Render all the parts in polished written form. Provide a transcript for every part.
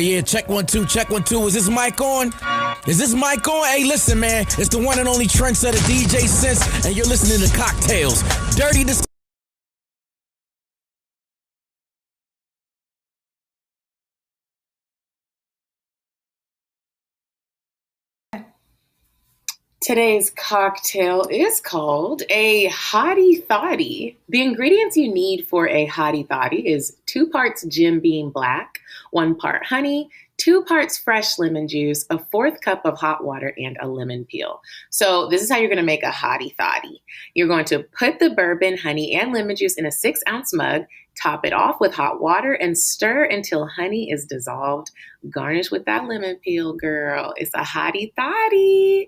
Yeah, check 1 2, check 1 2. Is this mic on? Is this mic on? Hey, listen, man, it's the one and only trendsetter DJ Sense, and you're listening to CockTales. Dirty this. Today's cocktail is called a hottie thottie. The ingredients you need for a hottie thottie is 2 parts Jim Beam Black, 1 part honey, 2 parts fresh lemon juice, a 1/4 cup of hot water, and a lemon peel. So this is how you're going to make a hottie thottie. You're going to put the bourbon, honey, and lemon juice in a 6-ounce mug, top it off with hot water, and stir until honey is dissolved. Garnish with that lemon peel, girl. It's a hottie thottie.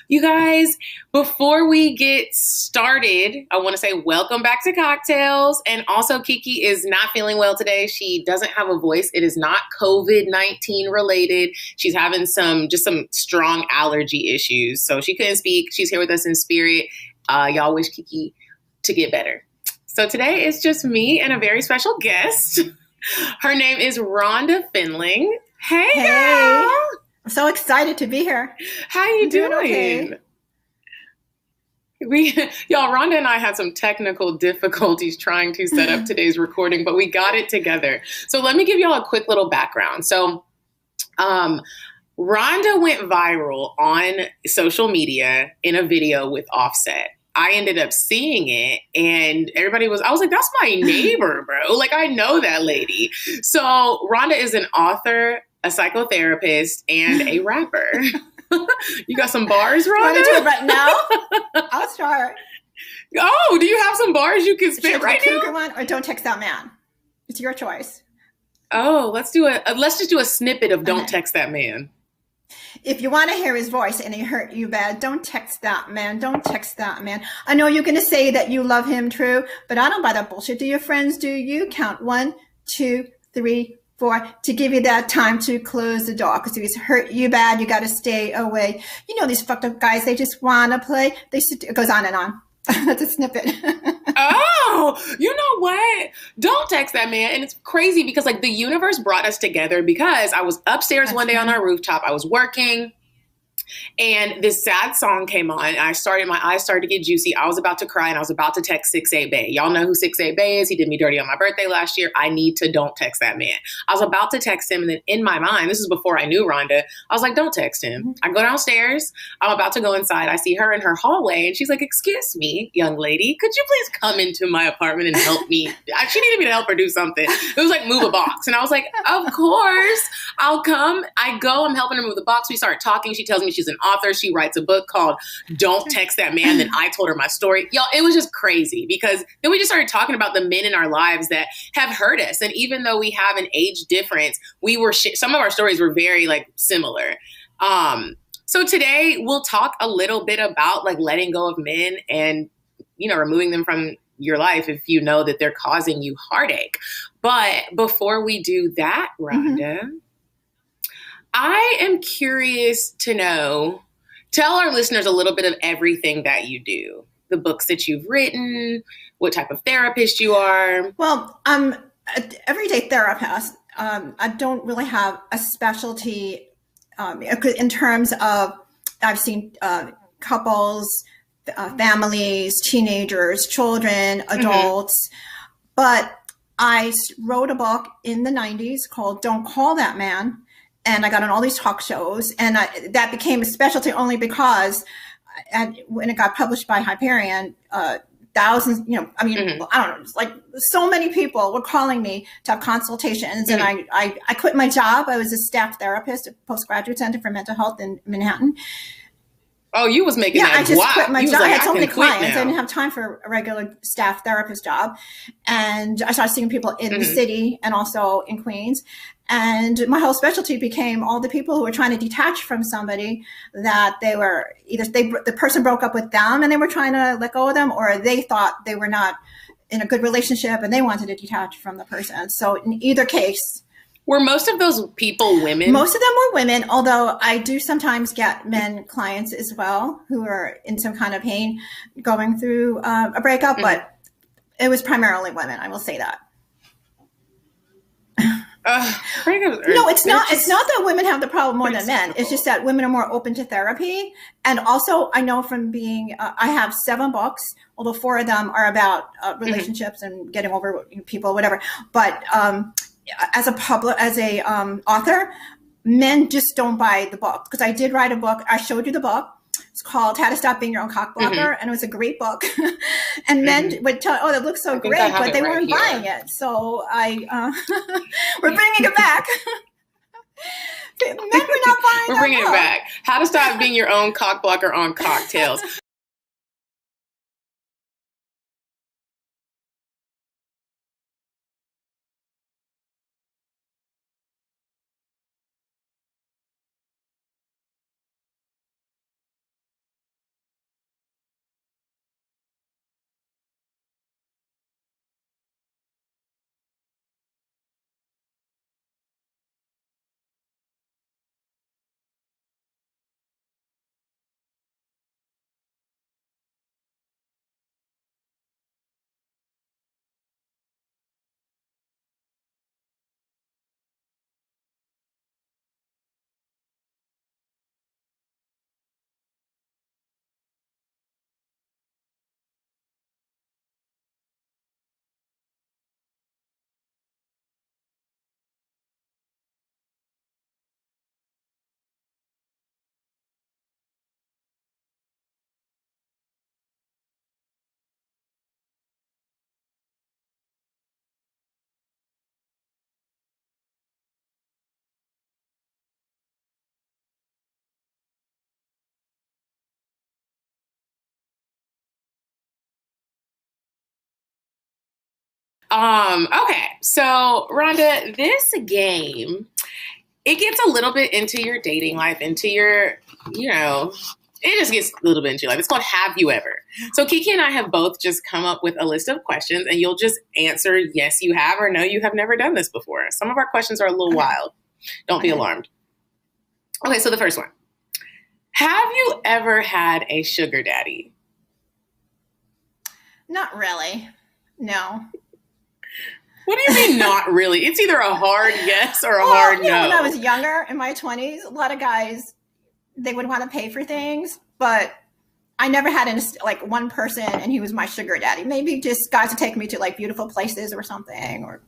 You guys, before we get started, I want to say welcome back to CockTales. And also, Kiki is not feeling well today. She doesn't have a voice. It is not COVID-19 related. She's having some strong allergy issues. So she couldn't speak. She's here with us in spirit. Y'all wish Kiki to get better. So today it's just me and a very special guest. Her name is Rhonda Findling. Hey, girl. I'm so excited to be here. How you doing? Okay. Y'all, Rhonda and I had some technical difficulties trying to set up today's recording, but we got it together. So let me give y'all a quick little background. So Rhonda went viral on social media in a video with Offset. I ended up seeing it and I was like, that's my neighbor, bro. Like, I know that lady. So Rhonda is an author, a psychotherapist, and a rapper. You got some bars, Rhonda? Want to do it right now? I'll start. Oh, do you have some bars you can spit right now? One, or don't text that man. It's your choice. Oh, let's just do a snippet of Don't Text That Man. If you want to hear his voice and he hurt you bad, don't text that man. Don't text that man. I know you're going to say that you love him, true, but I don't buy that bullshit. Do your friends do you? Count 1, 2, 3, 4 to give you that time to close the door. Because if he's hurt you bad, you got to stay away. You know these fucked up guys, they just want to play. It goes on and on. That's a snippet. Oh, you know what? Don't text that man. And it's crazy because like the universe brought us together because I was upstairs one day on our rooftop. I was working and this sad song came on. And my eyes started to get juicy. I was about to cry and I was about to text 6'8 Bay. Y'all know who 6'8 Bay is? He did me dirty on my birthday last year. I need to don't text that man. I was about to text him. And then in my mind, this is before I knew Rhonda, I was like, don't text him. I go downstairs. I'm about to go inside. I see her in her hallway and she's like, excuse me, young lady, could you please come into my apartment and help me? She needed me to help her do something. It was like move a box. And I was like, of course, I'll come. I go, I'm helping her move the box. We start talking. She tells me she's an author. She writes a book called Don't Text That Man. Then I told her my story. Y'all, it was just crazy because then we just started talking about the men in our lives that have hurt us. And even though we have an age difference, some of our stories were very like similar. So today we'll talk a little bit about like letting go of men and, you know, removing them from your life if you know that they're causing you heartache. But before we do that, Rhonda, I am curious to know, tell our listeners a little bit of everything that you do, the books that you've written, what type of therapist you are. Well, I'm an everyday therapist. I don't really have a specialty in terms of, I've seen couples, families, teenagers, children, adults, but I wrote a book in the 90s called Don't Call That Man. And I got on all these talk shows, and that became a specialty only because when it got published by Hyperion, thousands, I don't know, it's like so many people were calling me to have consultations. And I quit my job. I was a staff therapist at Postgraduate Center for Mental Health in Manhattan. Oh, you was making that. I just quit my job. Like, I had so many clients. Now. I didn't have time for a regular staff therapist job. And I started seeing people in the city and also in Queens. And my whole specialty became all the people who were trying to detach from somebody that they were the person broke up with them and they were trying to let go of them, or they thought they were not in a good relationship and they wanted to detach from the person. So in either case, were most of those people women? Most of them were women, although I do sometimes get men clients as well who are in some kind of pain going through a breakup, but it was primarily women. I will say that. No, it's not. It's not that women have the problem more than men. It's just that women are more open to therapy. And also, I know from being, I have 7 books, although 4 of them are about relationships and getting over people, whatever. But as a author, men just don't buy the book, because I did write a book. I showed you the book. It's called How to Stop Being Your Own Cock Blocker, and it was a great book. And men would tell, "Oh, that looks so great," but they weren't buying it. So we're bringing it back. Men were not buying. We're bringing it back. How to Stop Being Your Own Cock Blocker on CockTales. Okay, so Rhonda, this game, it gets a little bit into your dating life, into your, it just gets a little bit into your life. It's called Have You Ever? So Kiki and I have both just come up with a list of questions, and you'll just answer yes, you have, or no, you have never done this before. Some of our questions are a little wild. Don't be alarmed. Okay, so the first one. Have you ever had a sugar daddy? Not really. No. What do you mean not really? It's either a hard yes or a hard no. When I was younger, in my 20s, a lot of guys, they would want to pay for things, but I never had one person and he was my sugar daddy. Maybe just guys would take me to beautiful places or something, or,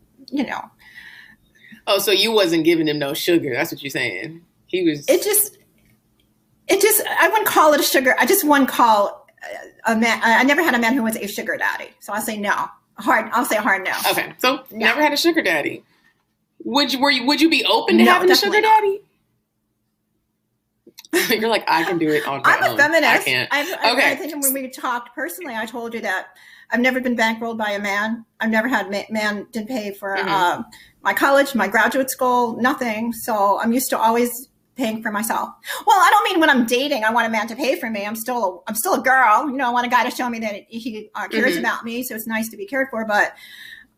Oh, so you wasn't giving him no sugar. That's what you're saying. He was. It just, I wouldn't call it a sugar. I just wouldn't call a man. I never had a man who was a sugar daddy. So I'll say no. I'll say a hard no. Okay. So never had a sugar daddy. Would you be open to having a sugar daddy? You're like, I can do it on my own. I'm a feminist. I can't. I think when we talked personally, I told you that I've never been bankrolled by a man. I've never had man didn't pay for my college, my graduate school, nothing. So I'm used to always paying for myself. Well, I don't mean when I'm dating, I want a man to pay for me. I'm still a girl. I want a guy to show me that he cares about me. So it's nice to be cared for. But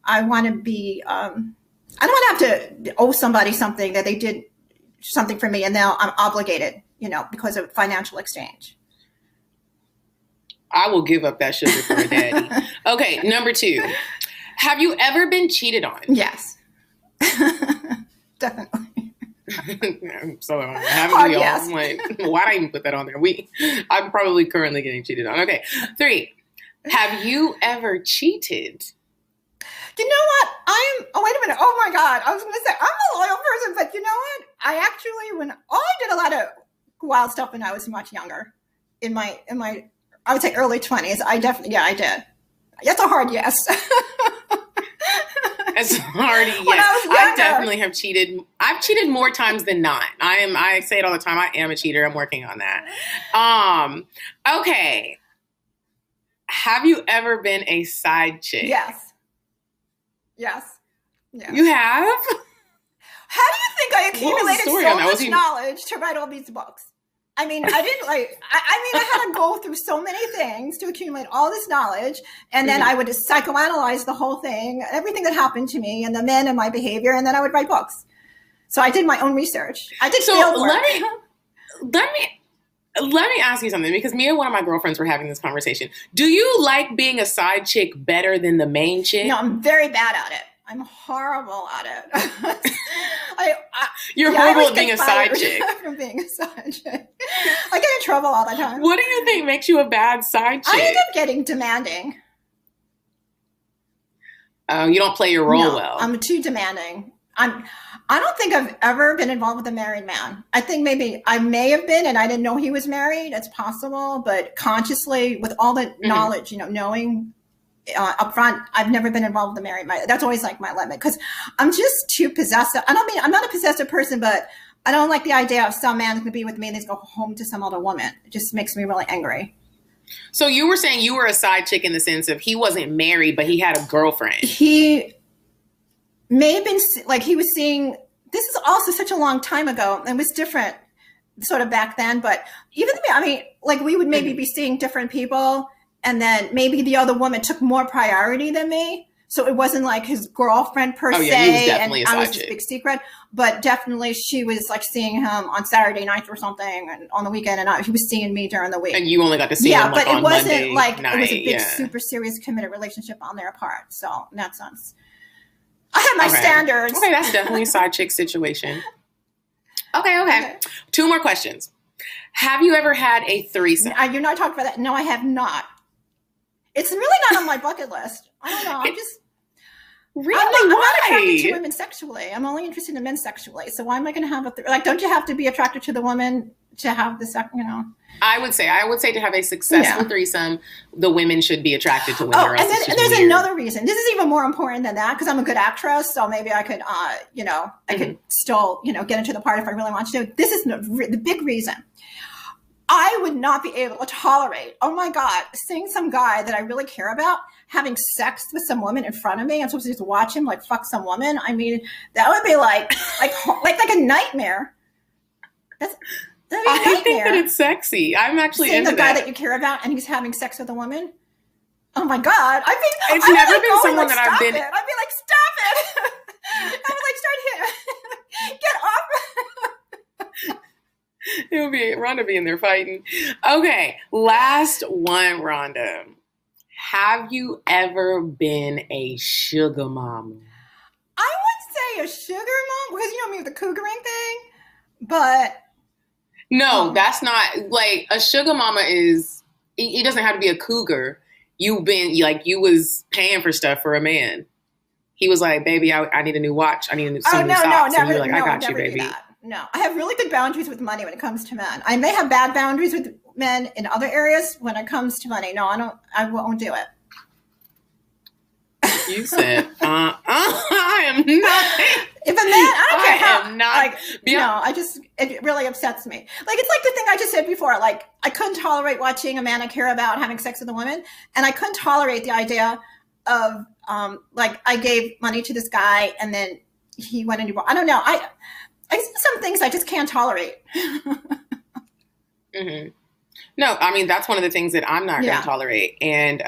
I want to be. I don't want to have to owe somebody something that they did something for me, and now I'm obligated. Because of financial exchange. I will give up that sugar for a daddy. Okay, number 2. Have you ever been cheated on? Yes. Definitely. So haven't we all? Yes. Why did I even put that on there? I'm probably currently getting cheated on. Okay, 3. Have you ever cheated? You know what? oh, wait a minute. Oh my God. I was going to say, I'm a loyal person, but you know what? I did a lot of wild stuff when I was much younger. In my, I would say early 20s. I did. That's a hard yes. It's hard yes. I definitely have cheated. I've cheated more times than not. I say it all the time. I am a cheater. I'm working on that. Okay. Have you ever been a side chick? Yes. You have? How do you think I accumulated so much knowledge to write all these books? I mean, I didn't I had to go through so many things to accumulate all this knowledge. And then I would just psychoanalyze the whole thing, everything that happened to me and the men and my behavior. And then I would write books. So I did my own research. I did field work. Let me ask you something, because me and one of my girlfriends were having this conversation. Do you like being a side chick better than the main chick? No, I'm very bad at it. I'm horrible at it. You're horrible at being a side chick. From being a side chick. I get in trouble all the time. What do you think makes you a bad side chick? I end up getting demanding. Oh, you don't play your role well. I'm too demanding. I don't think I've ever been involved with a married man. I think maybe I may have been, and I didn't know he was married. It's possible, but consciously, with all the knowledge, knowing up front, I've never been involved with a married man. That's always like my limit, because I'm just too possessive. I'm not a possessive person, but I don't like the idea of some man going to be with me and then go home to some other woman. It just makes me really angry. So you were saying you were a side chick in the sense of he wasn't married, but he had a girlfriend. He may have been like, he was seeing, this is also such a long time ago and was different sort of back then, but even to me, I mean, like we would maybe be seeing different people, and then maybe the other woman took more priority than me. So it wasn't like his girlfriend per se, he was definitely and a side I was chick. this big secret, but definitely she was like seeing him on Saturday nights or something, and on the weekend, and he was seeing me during the week. And you only got to see him like but it on wasn't Monday like night. It was a big, super serious, committed relationship on their part. So in that sense, I have my standards. Okay, that's definitely a side chick situation. Okay. 2 more questions. Have you ever had a threesome? You're not talking about that. No, I have not. It's really not on my bucket list. I don't know. I'm just really I'm not why? attracted to women sexually. I'm only interested in men sexually. So why am I going to have like? Don't you have to be attracted to the woman to have the sex? I would say to have a successful threesome, the women should be attracted to women. Oh, and there's another reason. This is even more important than that, because I'm a good actress. So maybe I could, I could still, get into the part if I really want to. This is the big reason. I would not be able to tolerate, oh my God, seeing some guy that I really care about having sex with some woman in front of me. I'm supposed to just watch him like fuck some woman. I mean, that would be like a nightmare. I think that it's sexy. I'm actually into the guy that you care about and he's having sex with a woman. Oh my God! It's never been someone that I've been. I'd be like, stop it! I would like start get off. It would be Rhonda being there fighting. Okay, last one, Rhonda. Have you ever been a sugar mama? I would say a sugar mom, because me with the cougering thing, but. No, that's not, like, a sugar mama is, it doesn't have to be a cougar. You've been, like, you was paying for stuff for a man. He was like, baby, I need a new watch. I need new socks. Never, and you're like, I got you, baby. No, I have really good boundaries with money when it comes to men. I may have bad boundaries with men in other areas when it comes to money. No, I won't do it. You said, I am not. If a man, I don't care how. Am not. It really upsets me. Like, it's like the thing I just said before. Like, I couldn't tolerate watching a man I care about having sex with a woman. And I couldn't tolerate the idea of, like, I gave money to this guy and then he went into, I don't know. I see some things I just can't tolerate. Mm-hmm. No, I mean, that's one of the things that I'm not going to tolerate. And,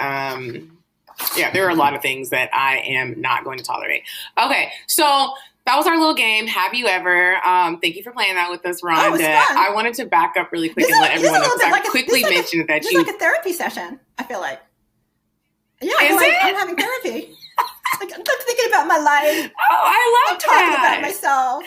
there are a lot of things that I am not going to tolerate. Okay, so that was our little game. Have you ever? Thank you for playing that with us, Rhonda. I wanted to back up really quick and let everyone know, because I quickly mentioned that you. It's like a therapy session, I feel like. Yeah, I'm having therapy. Like, I'm thinking about my life. Oh, I love talking about myself.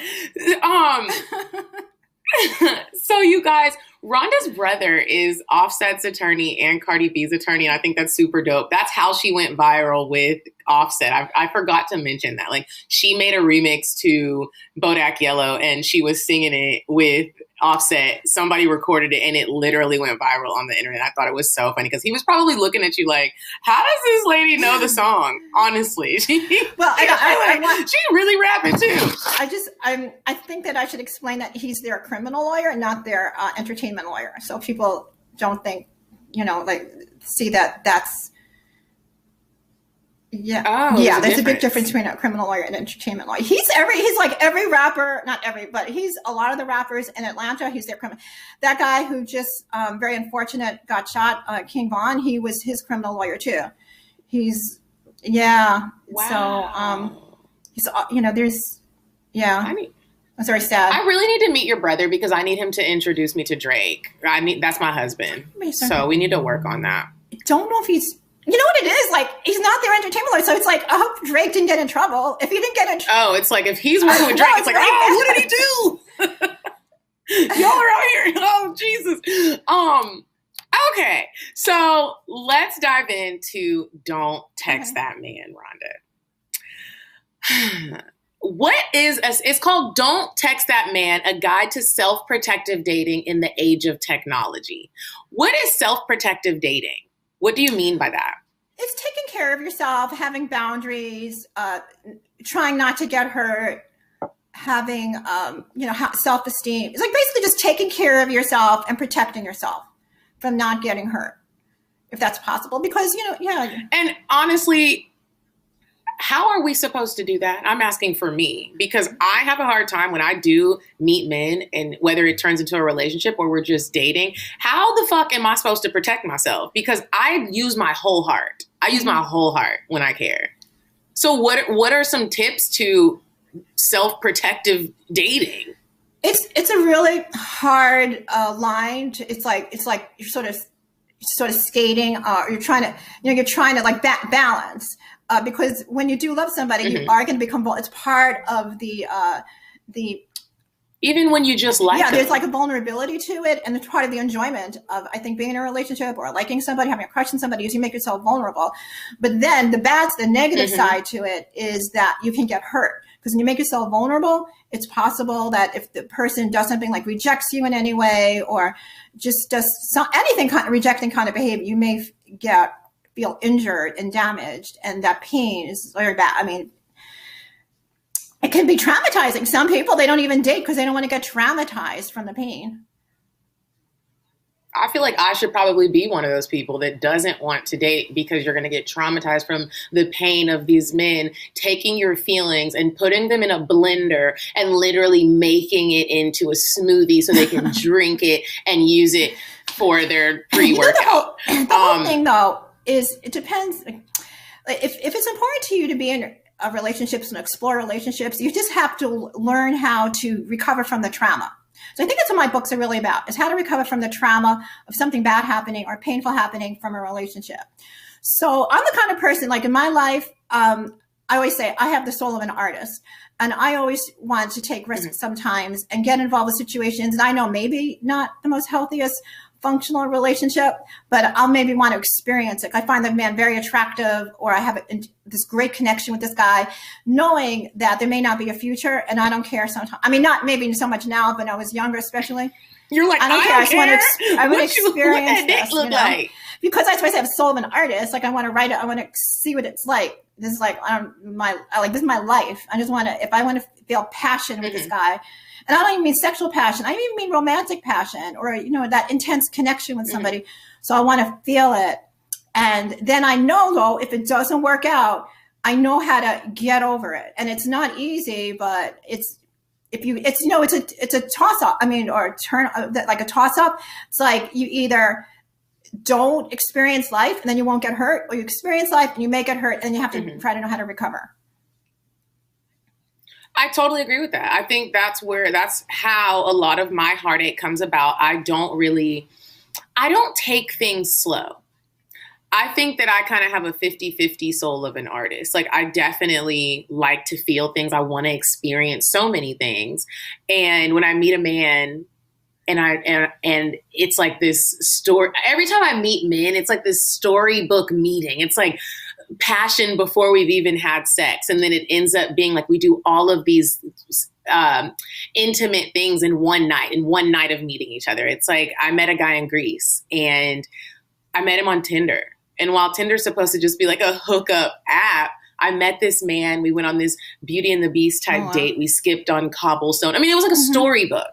So you guys, Rhonda's brother is Offset's attorney and Cardi B's attorney, and I think that's super dope. That's how she went viral with Offset. I forgot to mention that. Like, she made a remix to Bodak Yellow, and she was singing it with Offset. Somebody recorded it, and it literally went viral on the internet. I thought it was so funny, because he was probably looking at you like, how does this lady know the song? Honestly. She really rapping too. I think that I should explain that he's their criminal lawyer and not their entertainment lawyer. So people don't think, see that's, there's a big difference between a criminal lawyer and an entertainment lawyer. He's like every rapper, not every, but he's a lot of the rappers in Atlanta. He's their criminal. That guy who just very unfortunate got shot, King Von. He was his criminal lawyer too. Wow. So he's that's very sad. I really need to meet your brother, because I need him to introduce me to Drake. That's my husband. So we need to work on that. I don't know if he's You know what it is? Like, he's not their entertainment lawyer. So it's like, I hope Drake didn't get in trouble. If he didn't get in trouble. Oh, it's like if he's working with Drake, it's like, oh, what did he do? Y'all are out here. Oh, Jesus. Okay. So let's dive into Don't Text That Man, Rhonda. It's called Don't Text That Man, a guide to self-protective dating in the age of technology. What is self-protective dating? What do you mean by that? It's taking care of yourself, having boundaries, trying not to get hurt, having, self-esteem. It's like basically just taking care of yourself and protecting yourself from not getting hurt, if that's possible. Because, And honestly, how are we supposed to do that? I'm asking for me, because I have a hard time when I do meet men, and whether it turns into a relationship or we're just dating, how the fuck am I supposed to protect myself? Because I use my whole heart. I use my whole heart when I care. So what are some tips to self-protective dating? It's a really hard line. It's like you're sort of skating, or you're trying to like balance. Because when you do love somebody, you are going to become vulnerable. It's part of the even when you just like them. There's like a vulnerability to it, and it's part of the enjoyment of, I think, being in a relationship or liking somebody, having a crush on somebody, is you make yourself vulnerable. But then the negative side to it is that you can get hurt, because when you make yourself vulnerable, it's possible that if the person does something like rejects you in any way, or just does anything rejecting kind of behavior, you may feel injured and damaged, and that pain is very bad. I mean, it can be traumatizing. Some people, they don't even date because they don't want to get traumatized from the pain. I feel like I should probably be one of those people that doesn't want to date, because you're going to get traumatized from the pain of these men taking your feelings and putting them in a blender and literally making it into a smoothie so they can drink it and use it for their pre-workout. The whole thing, though, is it depends. If it's important to you to be in relationships and explore relationships, you just have to learn how to recover from the trauma. So I think that's what my books are really about, is how to recover from the trauma of something bad happening or painful happening from a relationship. So I'm the kind of person, like in my life, I always say I have the soul of an artist, and I always want to take risks sometimes and get involved with situations. And I know maybe not the most healthiest functional relationship, but I'll maybe want to experience it. I find the man very attractive, or I have this great connection with this guy, knowing that there may not be a future, and I don't care sometimes. I mean, not maybe so much now, but when I was younger, especially. You're like, I don't care. I want to experience this. Look like? Because that's why I say I have the soul of an artist. Like, I want to write it. I want to see what it's like. This is like this is my life. I just want to, if I want to feel passion with this guy. And I don't even mean sexual passion. I even mean romantic passion, or, that intense connection with somebody. So I want to feel it. And then I know, though, if it doesn't work out, I know how to get over it. And it's not easy, but it's a toss up. I mean, or turn like a toss up. It's like you either don't experience life and then you won't get hurt, or you experience life and you may get hurt, and you have to try to know how to recover. I totally agree with that. I think that's how a lot of my heartache comes about. I don't take things slow. I think that I kind of have a 50-50 soul of an artist. Like, I definitely like to feel things. I want to experience so many things. And when I meet a man, and it's like this story, every time I meet men, it's like this storybook meeting. It's like passion before we've even had sex. And then it ends up being like we do all of these intimate things in one night of meeting each other. It's like I met a guy in Greece, and I met him on Tinder. And while Tinder's supposed to just be like a hookup app, I met this man. We went on this Beauty and the Beast type date. We skipped on cobblestone. I mean, it was like a storybook.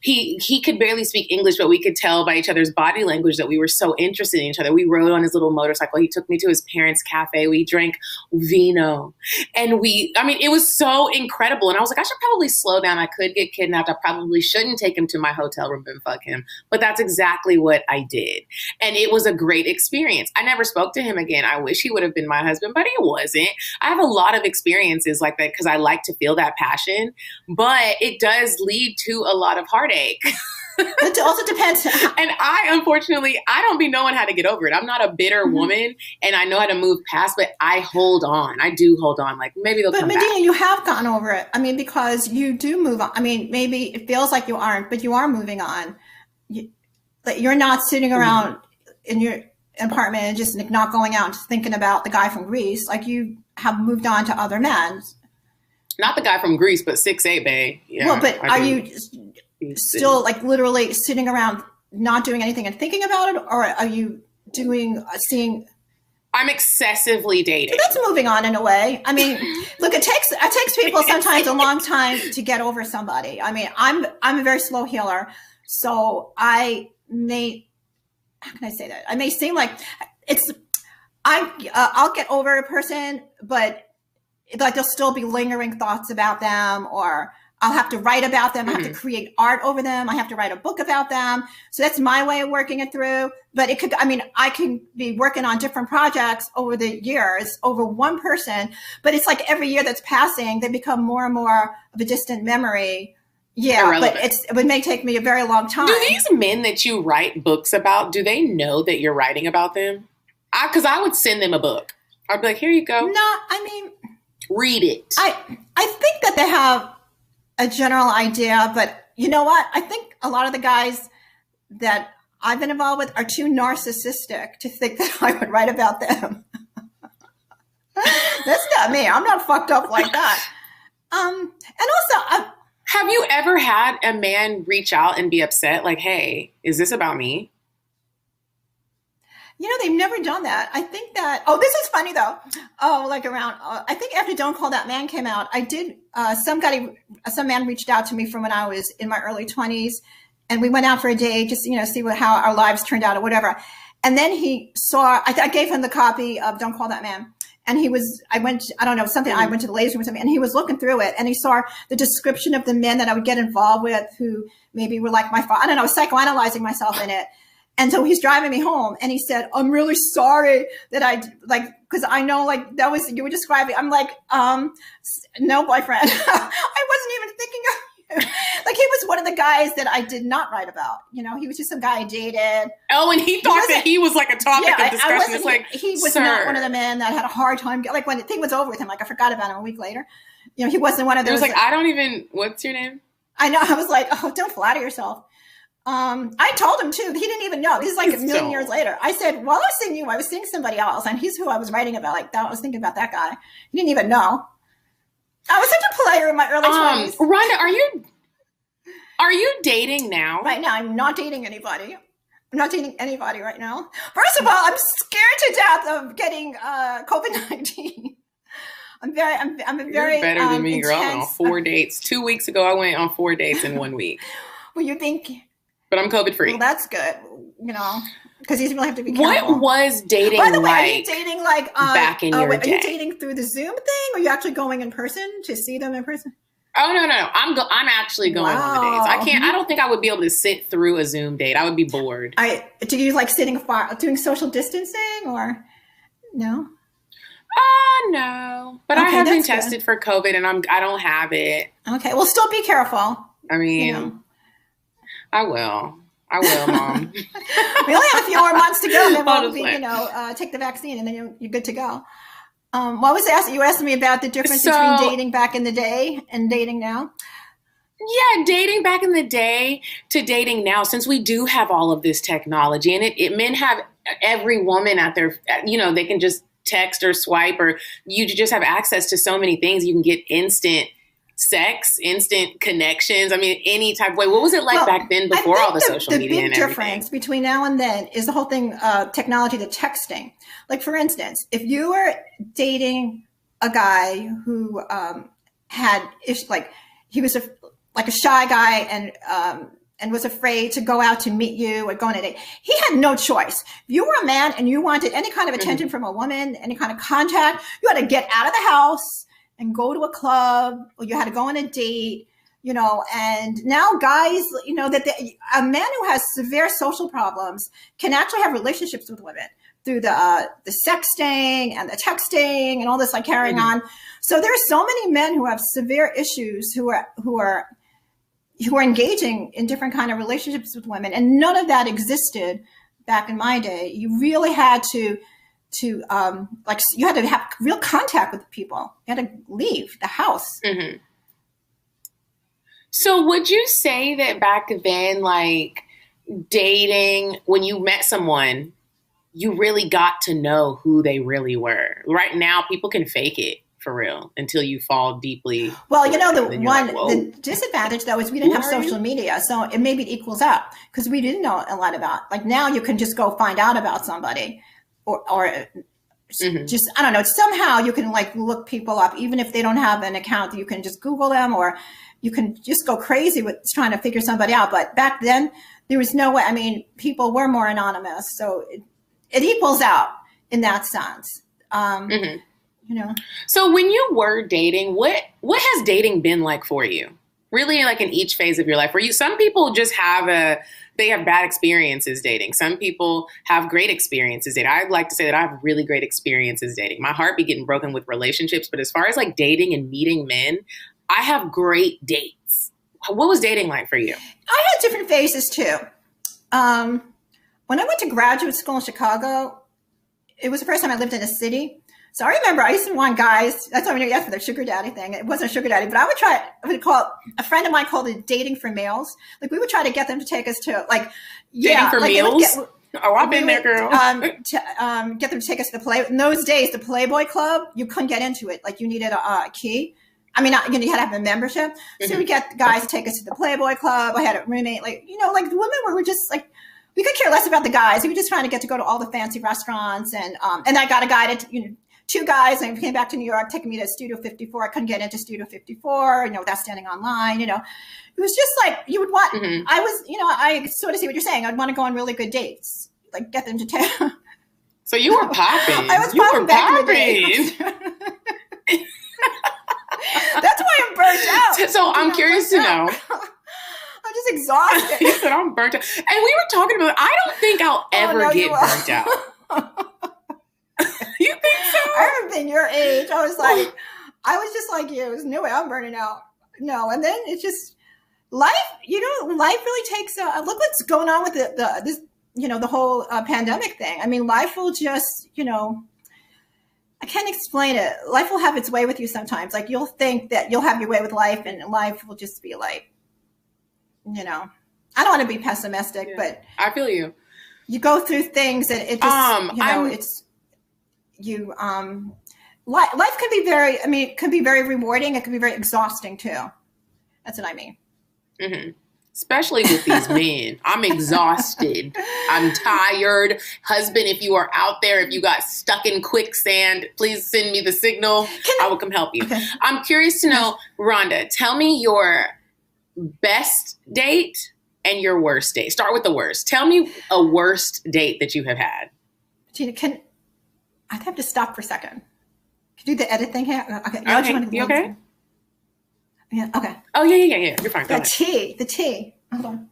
He could barely speak English, but we could tell by each other's body language that we were so interested in each other. We rode on his little motorcycle. He took me to his parents' cafe. We drank vino. And it was so incredible. And I was like, I should probably slow down. I could get kidnapped. I probably shouldn't take him to my hotel room and fuck him. But that's exactly what I did. And it was a great experience. I never spoke to him again. I wish he would have been my husband, but he wasn't. I have a lot of experiences like that because I like to feel that passion, but it does lead to a lot of heartache. It also depends. And unfortunately, I don't be knowing how to get over it. I'm not a bitter woman, and I know how to move past, but I hold on. I do hold on. Like, maybe they'll come Medinah, back. you have gotten over it. I mean, because you do move on. I mean, maybe it feels like you aren't, but you are moving on. You're not sitting around in your apartment and just not going out and just thinking about the guy from Greece. Like, you have moved on to other men. Not the guy from Greece, but 6'8", babe. Yeah, well, but are you still like literally sitting around not doing anything and thinking about it, or are you seeing? I'm excessively dating. So that's moving on in a way. I mean, look, it takes people sometimes a long time to get over somebody. I mean, I'm a very slow healer, so how can I say that? I may seem like I'll get over a person, but like there'll still be lingering thoughts about them, or I'll have to write about them. I have to create art over them. I have to write a book about them. So that's my way of working it through. But I can be working on different projects over the years, over one person, but it's like every year that's passing, they become more and more of a distant memory. Yeah, irrelevant. But it may take me a very long time. Do these men that you write books about, do they know that you're writing about them? Because I would send them a book. I'd be like, here you go. No, I mean, read it. I think that they have a general idea, but you know what? I think a lot of the guys that I've been involved with are too narcissistic to think that I would write about them. That's not me. I'm not fucked up like that. And also, have you ever had a man reach out and be upset? Like, hey, is this about me? You know, they've never done that. I think that, this is funny though. I think after Don't Call That Man came out, I did, some man reached out to me from when I was in my early 20s, and we went out for a day, just, see how our lives turned out or whatever. And then he saw, I gave him the copy of Don't Call That Man. And I went to the ladies' room or something, and he was looking through it, and he saw the description of the men that I would get involved with who maybe were like my father. I don't know, psychoanalyzing myself in it. And so he's driving me home, and he said, I'm really sorry that because I know, that was, you were describing, I'm like, no, boyfriend, I wasn't even thinking of you. He was one of the guys that I did not write about. He was just some guy I dated. Oh, and he thought that he was like a topic of discussion. It's like, he was not one of the men that had a hard time. Like when the thing was over with him, I forgot about him a week later. He wasn't one of those. It was I don't even, what's your name? I know. I was like, oh, don't flatter yourself. I told him too. He didn't even know. This is like a million years later. I said, well, I was seeing you. I was seeing somebody else, and he's who I was writing about. I was thinking about that guy. He didn't even know. I was such a player in my early 20s. Rhonda, are you dating now? Right now, I'm not dating anybody. I'm not dating anybody right now. First of all, I'm scared to death of getting COVID-19. I'm very You're better than me, girl. I went on 4 dates. 2 weeks ago, I went on 4 dates in 1 week. Well, you think... But I'm COVID free. Well, that's good. Because you really have to be careful. What was dating By the way, are you dating back in your day? Are you dating through the Zoom thing? Or are you actually going in person to see them in person? Oh, no. I'm actually going on the dates. I don't think I would be able to sit through a Zoom date. I would be bored. Do you like sitting far, doing social distancing, or no? No. But I have been tested for COVID, and I don't have it. Okay. Well, still be careful. I mean, I will, Mom. We only have a few more months to go. Then we'll be, take the vaccine, and then you're good to go. What was asking? You asked me about the difference between dating back in the day and dating now. Yeah, dating back in the day to dating now, since we do have all of this technology, and men have every woman at their, they can just text or swipe, or you just have access to so many things. You can get instant sex, instant connections. I mean, any type of way. What was it like back then before all the social media and everything? The big difference between now and then is the whole thing, technology, the texting. Like, for instance, if you were dating a guy who he was a shy guy and was afraid to go out to meet you or go on a date, he had no choice. If you were a man and you wanted any kind of attention from a woman, any kind of contact, you had to get out of the house and go to a club, or you had to go on a date, and now guys, a man who has severe social problems can actually have relationships with women through the sexting and the texting and all this carrying on. So there's so many men who have severe issues who are who are engaging in different kind of relationships with women, and none of that existed back in my day. You really had to like, you had to have real contact with people. You had to leave the house. Mm-hmm. So would you say that back then, like, dating, when you met someone, you really got to know who they really were? Right now, people can fake it for real until you fall deeply. Well, the disadvantage though is we didn't have social media, so it maybe it equals out, because we didn't know a lot about, like, now you can just go find out about somebody, or just, I don't know, somehow you can like look people up, even if they don't have an account. You can just Google them, or you can just go crazy with trying to figure somebody out. But back then there was no way. I mean, people were more anonymous, so it equals out in that sense. You know. So when you were dating, what has dating been like for you? Really, like in each phase of your life? Some people just they have bad experiences dating. Some people have great experiences dating. I'd like to say that I have really great experiences dating. My heart be getting broken with relationships, but as far as like dating and meeting men, I have great dates. What was dating like for you? I had different phases too. When I went to graduate school in Chicago, it was the first time I lived in a city. So I remember I used to want guys. That's why we asked for the sugar daddy thing. It wasn't a sugar daddy, but I would call a friend of mine called it dating for males. Like, we would try to get them to take us to, like, dating for meals. I've been there, girl. Get them to take us to the play. In those days, the Playboy Club, you couldn't get into it. Like, you needed a key. I mean, you had to have a membership. So we get guys to take us to the Playboy Club. I had a roommate, like, like the women were just like, we could care less about the guys. We were just trying to get to go to all the fancy restaurants, and I got a guy to, two guys, and we came back to New York, taking me to Studio 54. I couldn't get into Studio 54, without standing online. It was just like, you would want. I sort of see what you're saying. I'd want to go on really good dates, like get them to take. So you were popping. I was popping back in the day. That's why I'm burnt out. So I'm curious to know. I'm just exhausted. You said I'm burnt out. And we were talking about, I don't think I'll ever get burnt out. You think so? I remember being your age. I was just like you. There's no way I'm burning out. No. And then it's just life, life really takes look what's going on with the whole pandemic thing. I mean, life will just, I can't explain it. Life will have its way with you sometimes. Like, you'll think that you'll have your way with life, and life will just be like, I don't want to be pessimistic, but I feel you. You go through things, and it just, life can be very rewarding. It can be very exhausting too. That's what I mean. Mm-hmm. Especially with these men. I'm exhausted. I'm tired. Husband, if you are out there, if you got stuck in quicksand, please send me the signal. I will come help you. Okay. I'm curious to know, Rhonda, tell me your best date and your worst date. Start with the worst. Tell me a worst date that you have had. Gina, I have to stop for a second. Can you do the edit thing here? Okay. You okay? Yeah. Okay. Oh, yeah. You're fine. The tea. Hold on.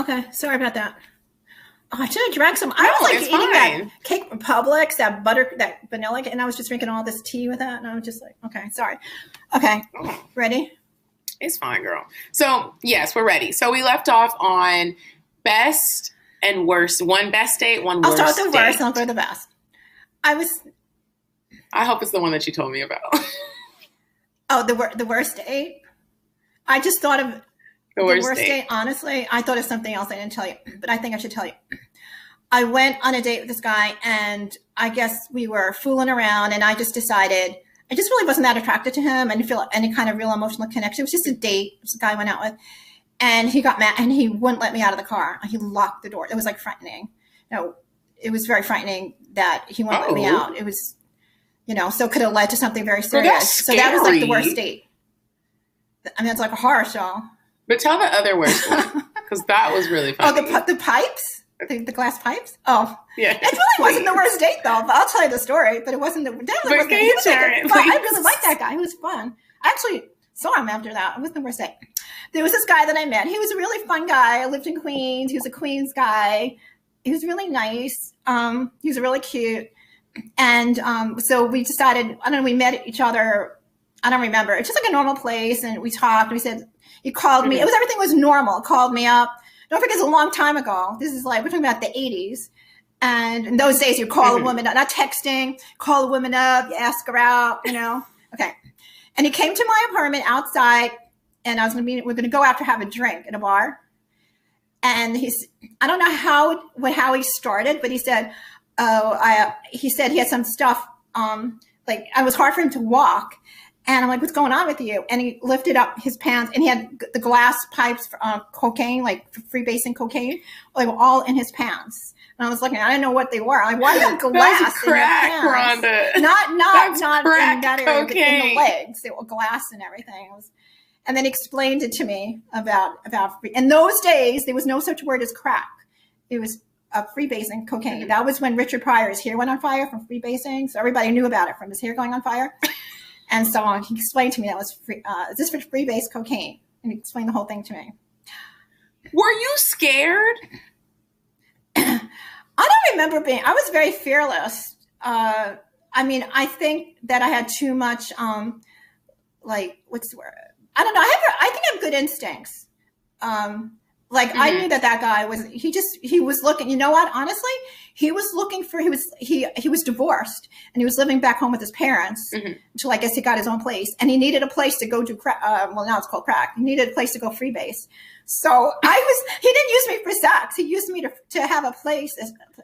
Okay, sorry about that. Oh, I should have drank some. I No, was like it's eating fine. that Cake Republics, that vanilla, and I was just drinking all this tea with that, and I was just like, okay, sorry. Okay, ready? It's fine, girl. So, yes, we're ready. So we left off on best and worst. One best date, one I'll worst start with the date. worst, and I'll go to the best. I hope it's the one that you told me about. The worst date? I just thought of The worst date. date. Honestly, I thought of something else I didn't tell you, but I think I should tell you. I went on a date with this guy, and I guess we were fooling around, and I just decided I just really wasn't that attracted to him. I didn't feel any kind of real emotional connection. It was just a date. It was a guy I went out with, and he got mad, and he wouldn't let me out of the car. He locked the door. It was like frightening. It was very frightening that he wouldn't let me out. It was, so it could have led to something very serious. So that was like the worst date. I mean, it's like a horror show. But tell the other worst one, because that was really funny. Oh, the pipes? The glass pipes? Oh. Yeah. It really wasn't the worst date, though. But I'll tell you the story. But it wasn't definitely wasn't. Can you share it, I really liked that guy. He was fun. I actually saw him after that. It wasn't the worst date. There was this guy that I met. He was a really fun guy. I lived in Queens. He was a Queens guy. He was really nice. He was really cute. And so we decided, we met each other. I don't remember. It's just like a normal place. And we talked. We said, he called me. Everything was normal. Called me up. Don't forget, it's a long time ago. This is like, we're talking about the 80s. And in those days, you call a woman up, not texting, call a woman up, you ask her out, Okay. And he came to my apartment outside, and we're going to go out to have a drink at a bar. And I don't know how he started, but he said, he said he had some stuff, it was hard for him to walk. And I'm like, what's going on with you? And he lifted up his pants, and he had the glass pipes for cocaine, like freebasing cocaine. They were all in his pants. And I was looking, I didn't know what they were. I'm like, why is it glass That's crack, in your pants? Rhonda. Not crack in that area, but in the cocaine. legs. They were glass and everything. And then he explained it to me about in those days, there was no such word as crack. It was freebasing cocaine. That was when Richard Pryor's hair went on fire from freebasing. So everybody knew about it from his hair going on fire. And so he explained to me that was this for freebase cocaine. And he explained the whole thing to me. Were you scared? I don't remember I was very fearless. I think that I had too much, what's the word? I don't know. I think I have good instincts. I knew that guy he was looking, you know what? Honestly, he was looking he was divorced, and he was living back home with his parents until I guess he got his own place, and he needed a place to go do crack. Now it's called crack. He needed a place to go freebase. So he didn't use me for sex. He used me to have a place,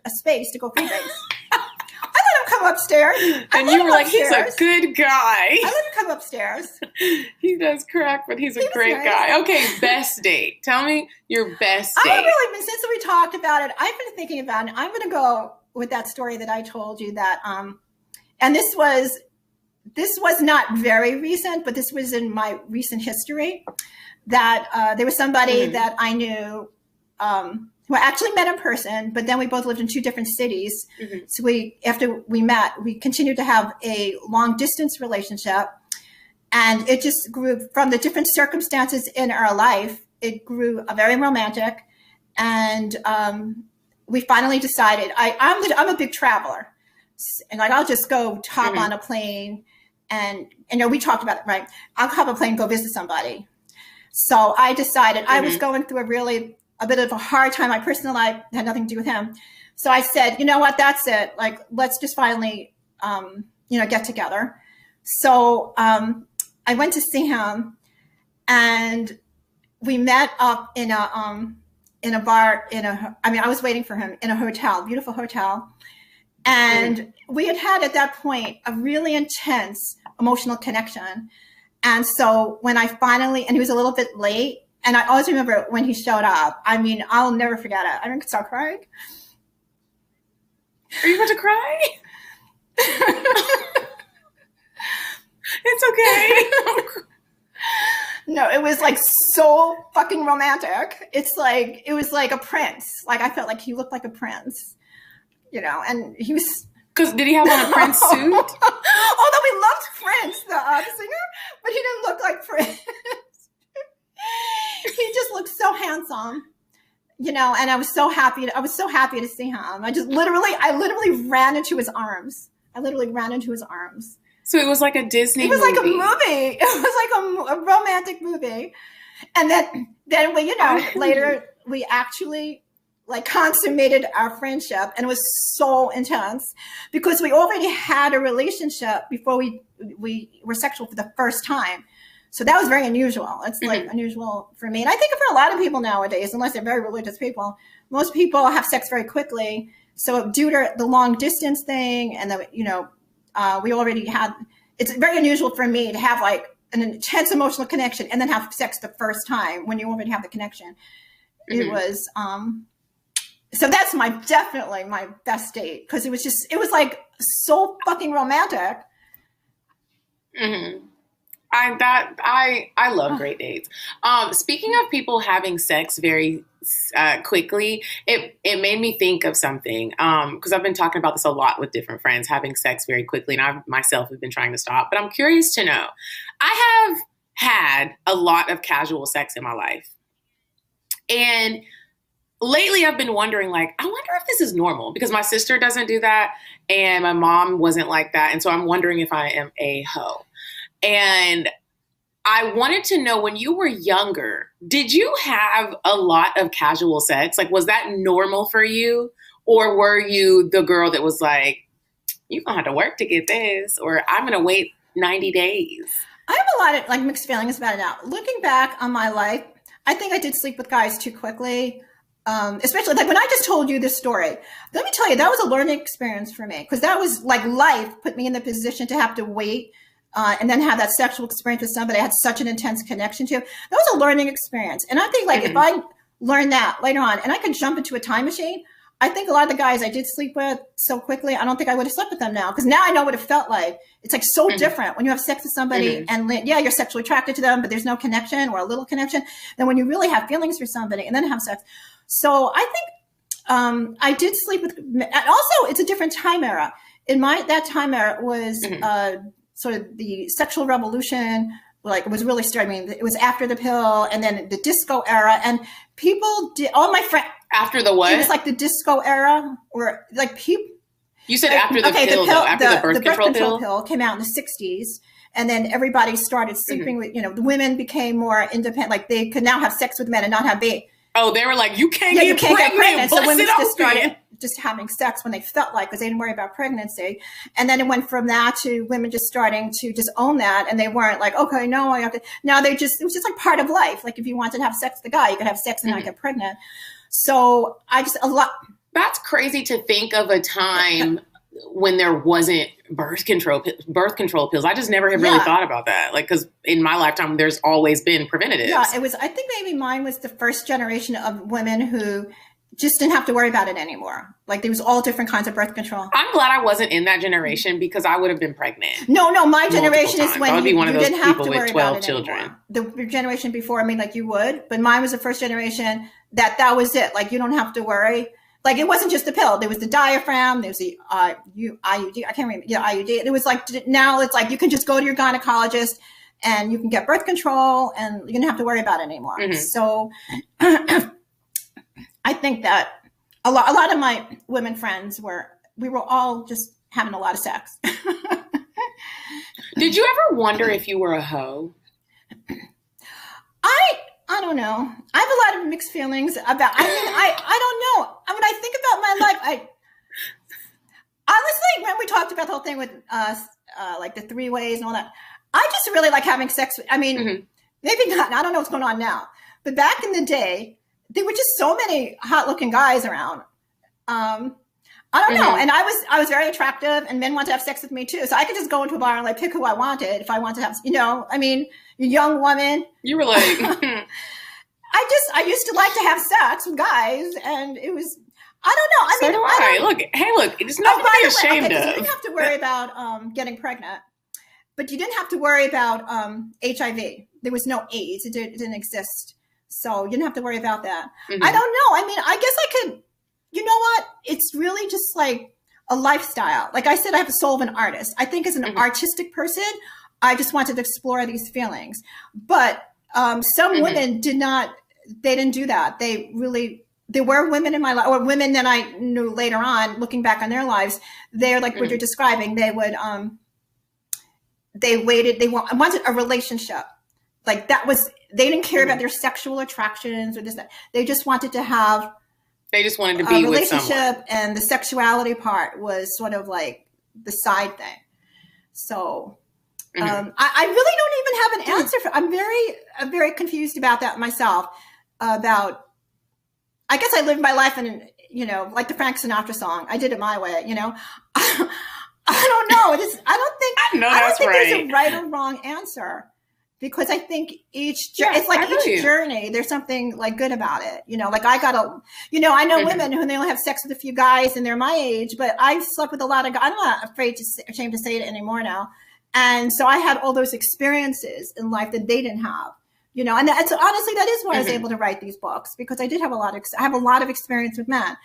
a space to go freebase. I let him come upstairs. And you were like, he's a good guy. I let him come upstairs. He does crack, but he's a great guy. Okay, best date. Tell me your best date. Since we talked about it, I've been thinking about it. I'm going to go with that story that I told you that, and this was not very recent, but this was in my recent history, that there was somebody that I knew, who I actually met in person, but then we both lived in two different cities. So after we met, we continued to have a long distance relationship, and it just grew from the different circumstances in our life. It grew very romantic, and we finally decided. I'm a big traveler, and I'll just go hop on a plane, and we talked about it, right? I'll hop a plane and go visit somebody. So I decided I was going through a bit of a hard time. My personal life had nothing to do with him. So I said, you know what, that's it. Let's just finally, get together. So I went to see him, and we met up in a bar, I was waiting for him in a hotel, beautiful hotel. And we had at that point a really intense emotional connection. And so when and he was a little bit late, and I always remember when he showed up. I'll never forget it. I didn't start crying. Are you about to cry? It's okay. No, it was so fucking romantic. It was like a prince. I felt like he looked like a prince, and he was. Because did he have on a Prince suit? Although we loved Prince, the singer, but he didn't look like Prince. He just looked so handsome. and I was so happy. I was so happy to see him. I literally ran into his arms. So it was like a Disney movie. It was like a movie. It was like a romantic movie. And then we, later we actually like consummated our friendship, and it was so intense because we already had a relationship before we were sexual for the first time. So that was very unusual. It's like unusual for me. And I think for a lot of people nowadays, unless they're very religious people, most people have sex very quickly. So due to the long distance thing and we already had, it's very unusual for me to have like an intense emotional connection and then have sex the first time when you already have the connection. It was, so that's definitely my best date. Cause it was like so fucking romantic. I love great dates. Speaking of people having sex very quickly, it made me think of something. Because I've been talking about this a lot with different friends, having sex very quickly, and I myself have been trying to stop. But I'm curious to know. I have had a lot of casual sex in my life, and lately I've been wondering, like, I wonder if this is normal because my sister doesn't do that, and my mom wasn't like that, and so I'm wondering if I am a hoe. And I wanted to know, when you were younger, did you have a lot of casual sex? Like, was that normal for you? Or were you the girl that was like, you're going to have to work to get this, or I'm going to wait 90 days? I have a lot of like mixed feelings about it now. Looking back on my life, I think I did sleep with guys too quickly. Especially like when I just told you this story, let me tell you, that was a learning experience for me, because that was like life put me in the position to have to wait and then have that sexual experience with somebody I had such an intense connection to. That was a learning experience. And I think like if I learned that later on and I could jump into a time machine, I think a lot of the guys I did sleep with so quickly, I don't think I would have slept with them now, because now I know what it felt like. It's like so different when you have sex with somebody and you're sexually attracted to them, but there's no connection or a little connection, than when you really have feelings for somebody and then have sex. So I think I did sleep with, and also it's a different time era. That time era was sort of the sexual revolution, like it was really starting. I mean, it was after the pill and then the disco era, and people did, all my friends. After the what? It was like the disco era, where like people. You said after the pill, though, after the birth control pill came out in the 60s. And then everybody started sleeping with, the women became more independent. Like they could now have sex with men and not have babies. Oh, they were like, you can't get pregnant. So women just started just having sex when they felt like, because they didn't worry about pregnancy. And then it went from that to women just starting to just own that. And they weren't like, okay, no, I have to. Now it was just like part of life. Like if you wanted to have sex with a guy, you could have sex and not get pregnant. So That's crazy to think of a time when there wasn't birth control pills. I just never have really thought about that. Like, because in my lifetime, there's always been preventatives. Yeah, it was. I think maybe mine was the first generation of women who just didn't have to worry about it anymore. Like there was all different kinds of birth control. I'm glad I wasn't in that generation, because I would have been pregnant. No, my generation is when you didn't have to worry about it children. Anymore. The generation before, I mean, like you would, but mine was the first generation that was it. Like you don't have to worry. Like it wasn't just the pill. There was the diaphragm. There was the IUD. I can't remember. Yeah, IUD. It was like, now it's like you can just go to your gynecologist and you can get birth control and you don't have to worry about it anymore. So I think that a lot of my women friends we were all just having a lot of sex. Did you ever wonder if you were a hoe? I don't know. I have a lot of mixed feelings about, I don't know. When I think about my life, honestly, when we talked about the whole thing with like the 3 ways and all that, I just really like having sex. Maybe not. I don't know what's going on now, but back in the day, there were just so many hot looking guys around. I don't know. And I was very attractive, and men wanted to have sex with me too. So I could just go into a bar and like pick who I wanted if I wanted to have, a young woman. You were like, I used to like to have sex with guys, and it was, I don't know. Look, it's nothing to be ashamed of. You didn't have to worry about getting pregnant, but you didn't have to worry about HIV. There was no AIDS. It didn't exist. So you didn't have to worry about that. I don't know. I guess I could, you know what? It's really just like a lifestyle. Like I said, I have the soul of an artist. I think as an artistic person, I just wanted to explore these feelings. But some women didn't do that. They really there were women in my life, or women that I knew later on, looking back on their lives, they're like what you're describing. They would, they wanted a relationship. Like that was, they didn't care about their sexual attractions or this, that. They just wanted to have, they just wanted to be with someone. Relationship, and the sexuality part was sort of like the side thing. So I really don't even have an answer for. I'm very confused about that myself. About, I guess I lived my life in, like the Frank Sinatra song. I did it my way. I don't know. I don't think there's a right or wrong answer. Because I think each journey, there's something like good about it. Like I know women who they only have sex with a few guys and they're my age, but I slept with a lot of guys. I'm not ashamed to say it anymore now. And so I had all those experiences in life that they didn't have, and that's honestly, that is why I was able to write these books, because I did have I have a lot of experience with men,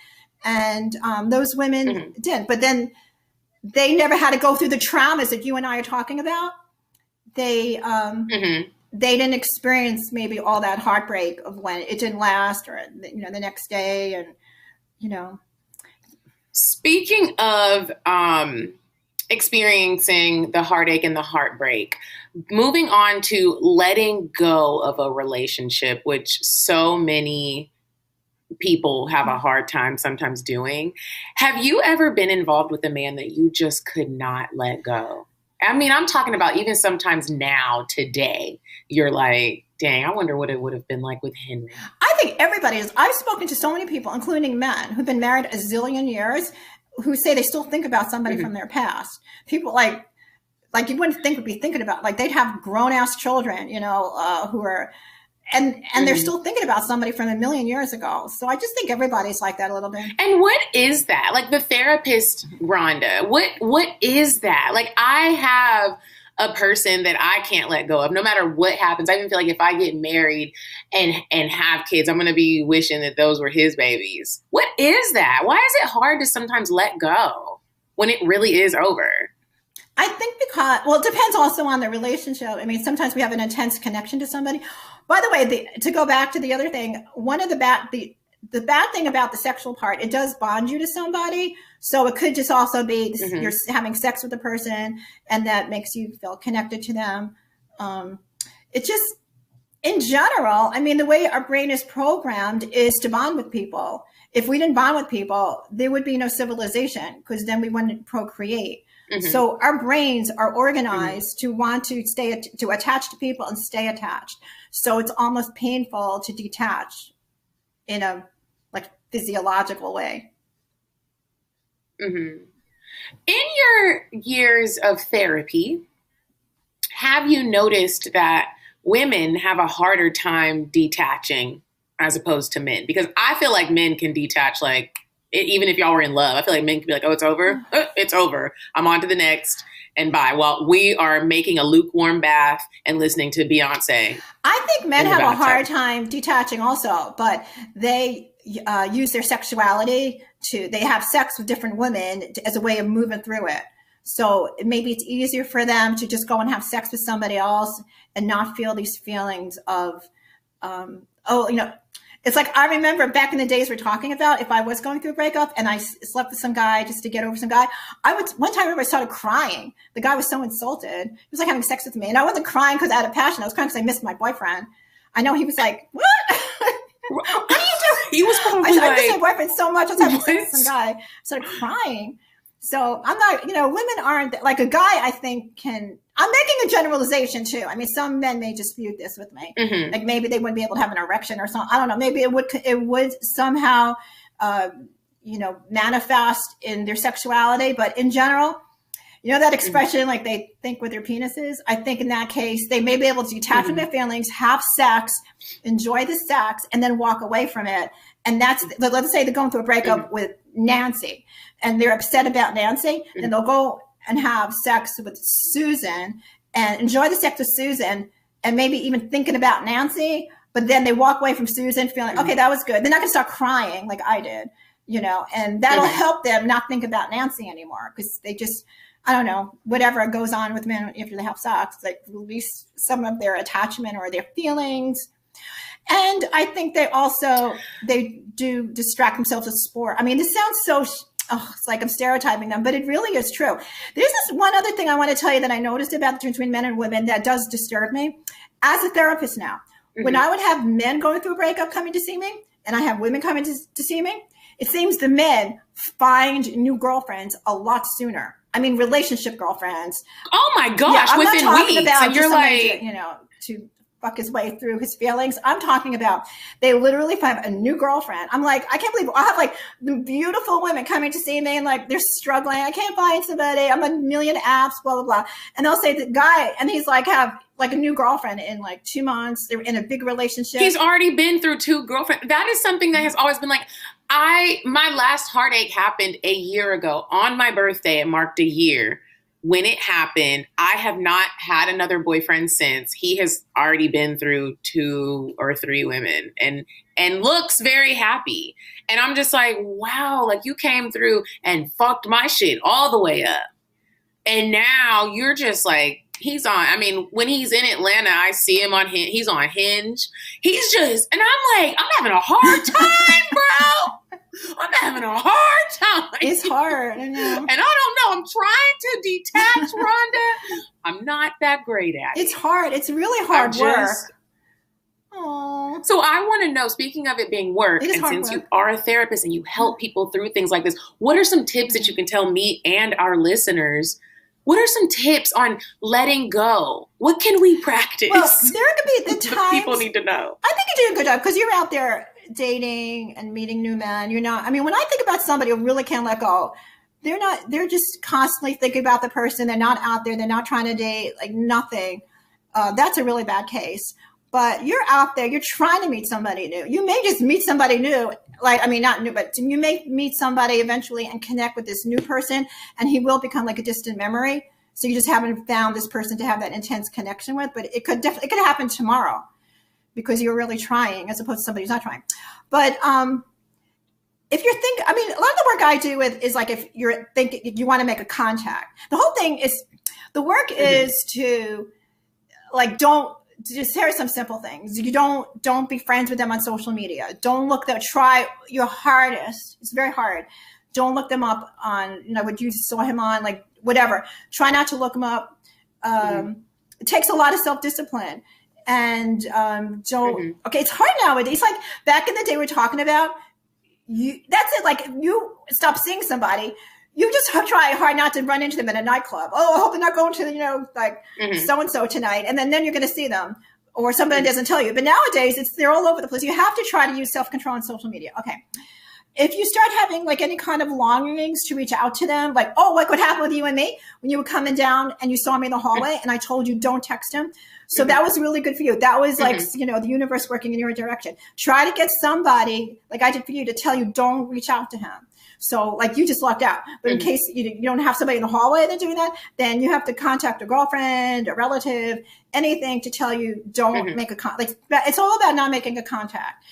and those women didn't, but then they never had to go through the traumas that you and I are talking about. They didn't experience maybe all that heartbreak of when it didn't last, or the next day, and Speaking of experiencing the heartache and the heartbreak, moving on to letting go of a relationship, which so many people have a hard time sometimes doing. Have you ever been involved with a man that you just could not let go? I mean, I'm talking about even sometimes now, today, you're like, dang, I wonder what it would have been like with Henry. I think everybody is. I've spoken to so many people, including men, who've been married a zillion years, who say they still think about somebody from their past. People like you wouldn't think would be thinking about, like they'd have grown ass children, who are, and they're still thinking about somebody from a million years ago. So I just think everybody's like that a little bit. And what is that? Like the therapist, Rhonda, what is that? Like I have a person that I can't let go of no matter what happens. I even feel like if I get married and have kids, I'm going to be wishing that those were his babies. What is that? Why is it hard to sometimes let go when it really is over? I think because, well, it depends also on the relationship. I mean, sometimes we have an intense connection to somebody. By the way, to go back to the other thing, one of the bad thing about the sexual part, it does bond you to somebody. So it could just also be you're having sex with a person and that makes you feel connected to them. It just, in general, I mean, the way our brain is programmed is to bond with people. If we didn't bond with people, there would be no civilization, because then we wouldn't procreate. So our brains are organized to want to to attach to people and stay attached. So it's almost painful to detach in a physiological way. In your years of therapy, have you noticed that women have a harder time detaching as opposed to men? Because I feel like men can detach even if y'all were in love. I feel like men can be like, oh, it's over. It's over. I'm on to the next and bye. While we are making a lukewarm bath and listening to Beyonce. I think men have a hard time detaching also, but they use their sexuality they have sex with different women as a way of moving through it. So maybe it's easier for them to just go and have sex with somebody else and not feel these feelings of, it's like, I remember back in the days we're talking about, if I was going through a breakup and I slept with some guy just to get over some guy, one time I remember I started crying. The guy was so insulted. He was like having sex with me. And I wasn't crying because I had a passion. I was crying because I missed my boyfriend. I know he was like, what? What are you doing? He was probably I miss my boyfriend so much. I was having sex with some guy. I started crying. So I'm not, women aren't like a guy, I think I'm making a generalization too. I mean, some men may dispute this with me. Like maybe they wouldn't be able to have an erection or something. I don't know. Maybe it would somehow, manifest in their sexuality. But in general, that expression, like they think with their penises, I think in that case, they may be able to detach from their feelings, have sex, enjoy the sex, and then walk away from it. And that's, let's say they're going through a breakup with Nancy and they're upset about Nancy, then they'll go and have sex with Susan and enjoy the sex with Susan and maybe even thinking about Nancy, but then they walk away from Susan feeling, okay, that was good. They're not going to start crying like I did, and that'll help them not think about Nancy anymore, because they just, I don't know, whatever goes on with men after they have sex, like release some of their attachment or their feelings. And I think they do distract themselves with sport. I mean, this sounds so, it's like I'm stereotyping them, but it really is true. There's this one other thing I want to tell you that I noticed about the difference between men and women that does disturb me. As a therapist now, when I would have men going through a breakup coming to see me, and I have women coming to see me, it seems the men find new girlfriends a lot sooner. I mean, relationship girlfriends. Oh my gosh, within weeks. And you're like, to fuck his way through his feelings. I'm talking about they literally find a new girlfriend. I'm like, I can't believe I have like the beautiful women coming to see me and like they're struggling. I can't find somebody. I'm a million apps, blah, blah, blah. And they'll say the guy, and he's like, have like a new girlfriend in like 2 months. They're in a big relationship. He's already been through 2 girlfriends. That is something that has always been like, my last heartache happened a year ago on my birthday. It marked a year. When it happened, I have not had another boyfriend since. He has already been through 2 or 3 women and looks very happy. And I'm just like, wow, like you came through and fucked my shit all the way up. And now you're just like, when he's in Atlanta, I see him he's on Hinge. He's just, and I'm like, I'm having a hard time, bro. I'm having a hard time. It's hard, I know. And I don't know. I'm trying to detach, Rhonda. I'm not that great at it. It's hard. It's really hard work. Aww. So I want to know, speaking of it being work, and since you are a therapist and you help people through things like this, what are some tips that you can tell me and our listeners? What are some tips on letting go? What can we practice? Well, there could be the times people need to know. I think you do a good job because you're out there dating and meeting new men. You're not. I mean, when I think about somebody who really can't let go, they're just constantly thinking about the person. They're not out there. They're not trying to date, like nothing. That's a really bad case. But you're out there. You're trying to meet somebody new. You may just meet somebody new. Not new, but you may meet somebody eventually and connect with this new person, and he will become like a distant memory. So you just haven't found this person to have that intense connection with. But it could happen tomorrow because you're really trying, as opposed to somebody who's not trying. But if you're thinking, a lot of the work I do is like if you're thinking you want to make a contact. The whole thing is the work is to just here's some simple things. You don't be friends with them on social media. Try your hardest. It's very hard. Don't look them up on, what you saw him on, like whatever. Try not to look them up. It takes a lot of self-discipline. And okay, it's hard nowadays. Like back in the day we're talking about, that's it. Like you stop seeing somebody, you just try hard not to run into them in a nightclub. Oh, I hope they're not going to, so-and-so tonight. And then you're going to see them or somebody doesn't tell you. But nowadays they're all over the place. You have to try to use self-control on social media. Okay. If you start having like any kind of longings to reach out to them, like, oh, like what happened with you and me when you were coming down and you saw me in the hallway and I told you don't text him. So that was really good for you. That was like, the universe working in your direction. Try to get somebody like I did for you to tell you don't reach out to him. So like you just locked out. But in case you don't have somebody in the hallway that's doing that, then you have to contact a girlfriend, a relative, anything to tell you don't make a contact. Like, it's all about not making a contact.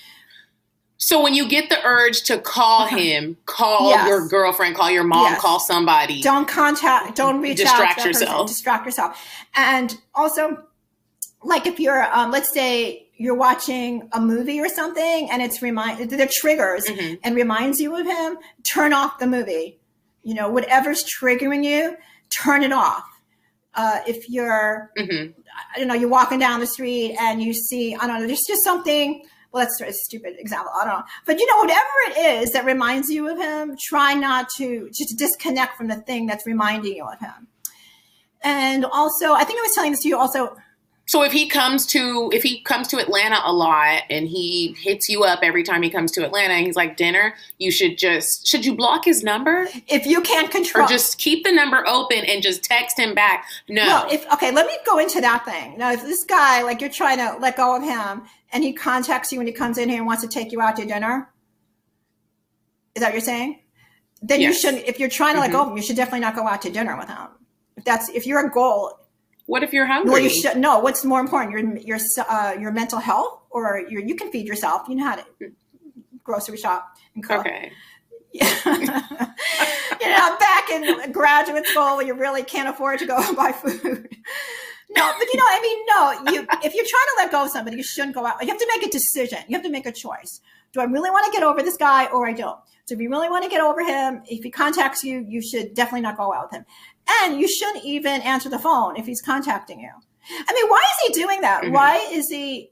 So when you get the urge to call him, call your girlfriend, call your mom, call somebody. Don't reach distract out. Distract yourself. And also, like if you're, let's say you're watching a movie or something and it's the triggers and reminds you of him, turn off the movie. Whatever's triggering you, turn it off. If you're, you're walking down the street and you see, I don't know, there's just something. Well, that's a stupid example. I don't know. But, whatever it is that reminds you of him, try not to just disconnect from the thing that's reminding you of him. And also, I think I was telling this to you also. So if he comes to Atlanta a lot and he hits you up every time he comes to Atlanta and he's like, dinner, should you block his number? If you can't control. Or just keep the number open and just text him back. No. Well, let me go into that thing. Now, if this guy, like you're trying to let go of him and he contacts you when he comes in here and wants to take you out to dinner, is that what you're saying? Then you shouldn't, if you're trying to let go of him, you should definitely not go out to dinner with him. If you're a goal. What if you're hungry? Well, what's more important, your mental health, or you can feed yourself. You know how to grocery shop and cook. Okay. Back in graduate school, where you really can't afford to go buy food. No, but I mean, no, if you're trying to let go of somebody, you shouldn't go out. You have to make a decision. You have to make a choice. Do I really want to get over this guy or I don't? So if you really want to get over him, if he contacts you, you should definitely not go out with him. And you shouldn't even answer the phone if he's contacting you. I mean, why is he doing that? Mm-hmm. Why is he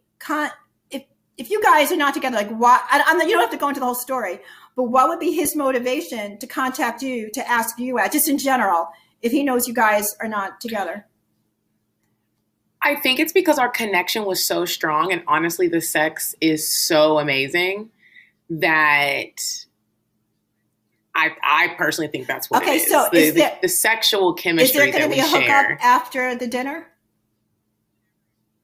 if you guys are not together, like why? You don't have to go into the whole story, but what would be his motivation to contact you, to ask you out, just in general, if he knows you guys are not together? I think it's because our connection was so strong, and honestly, the sex is so amazing that I personally think that's what it is. So the sexual chemistry that we share. Is there going to be a hookup after the dinner?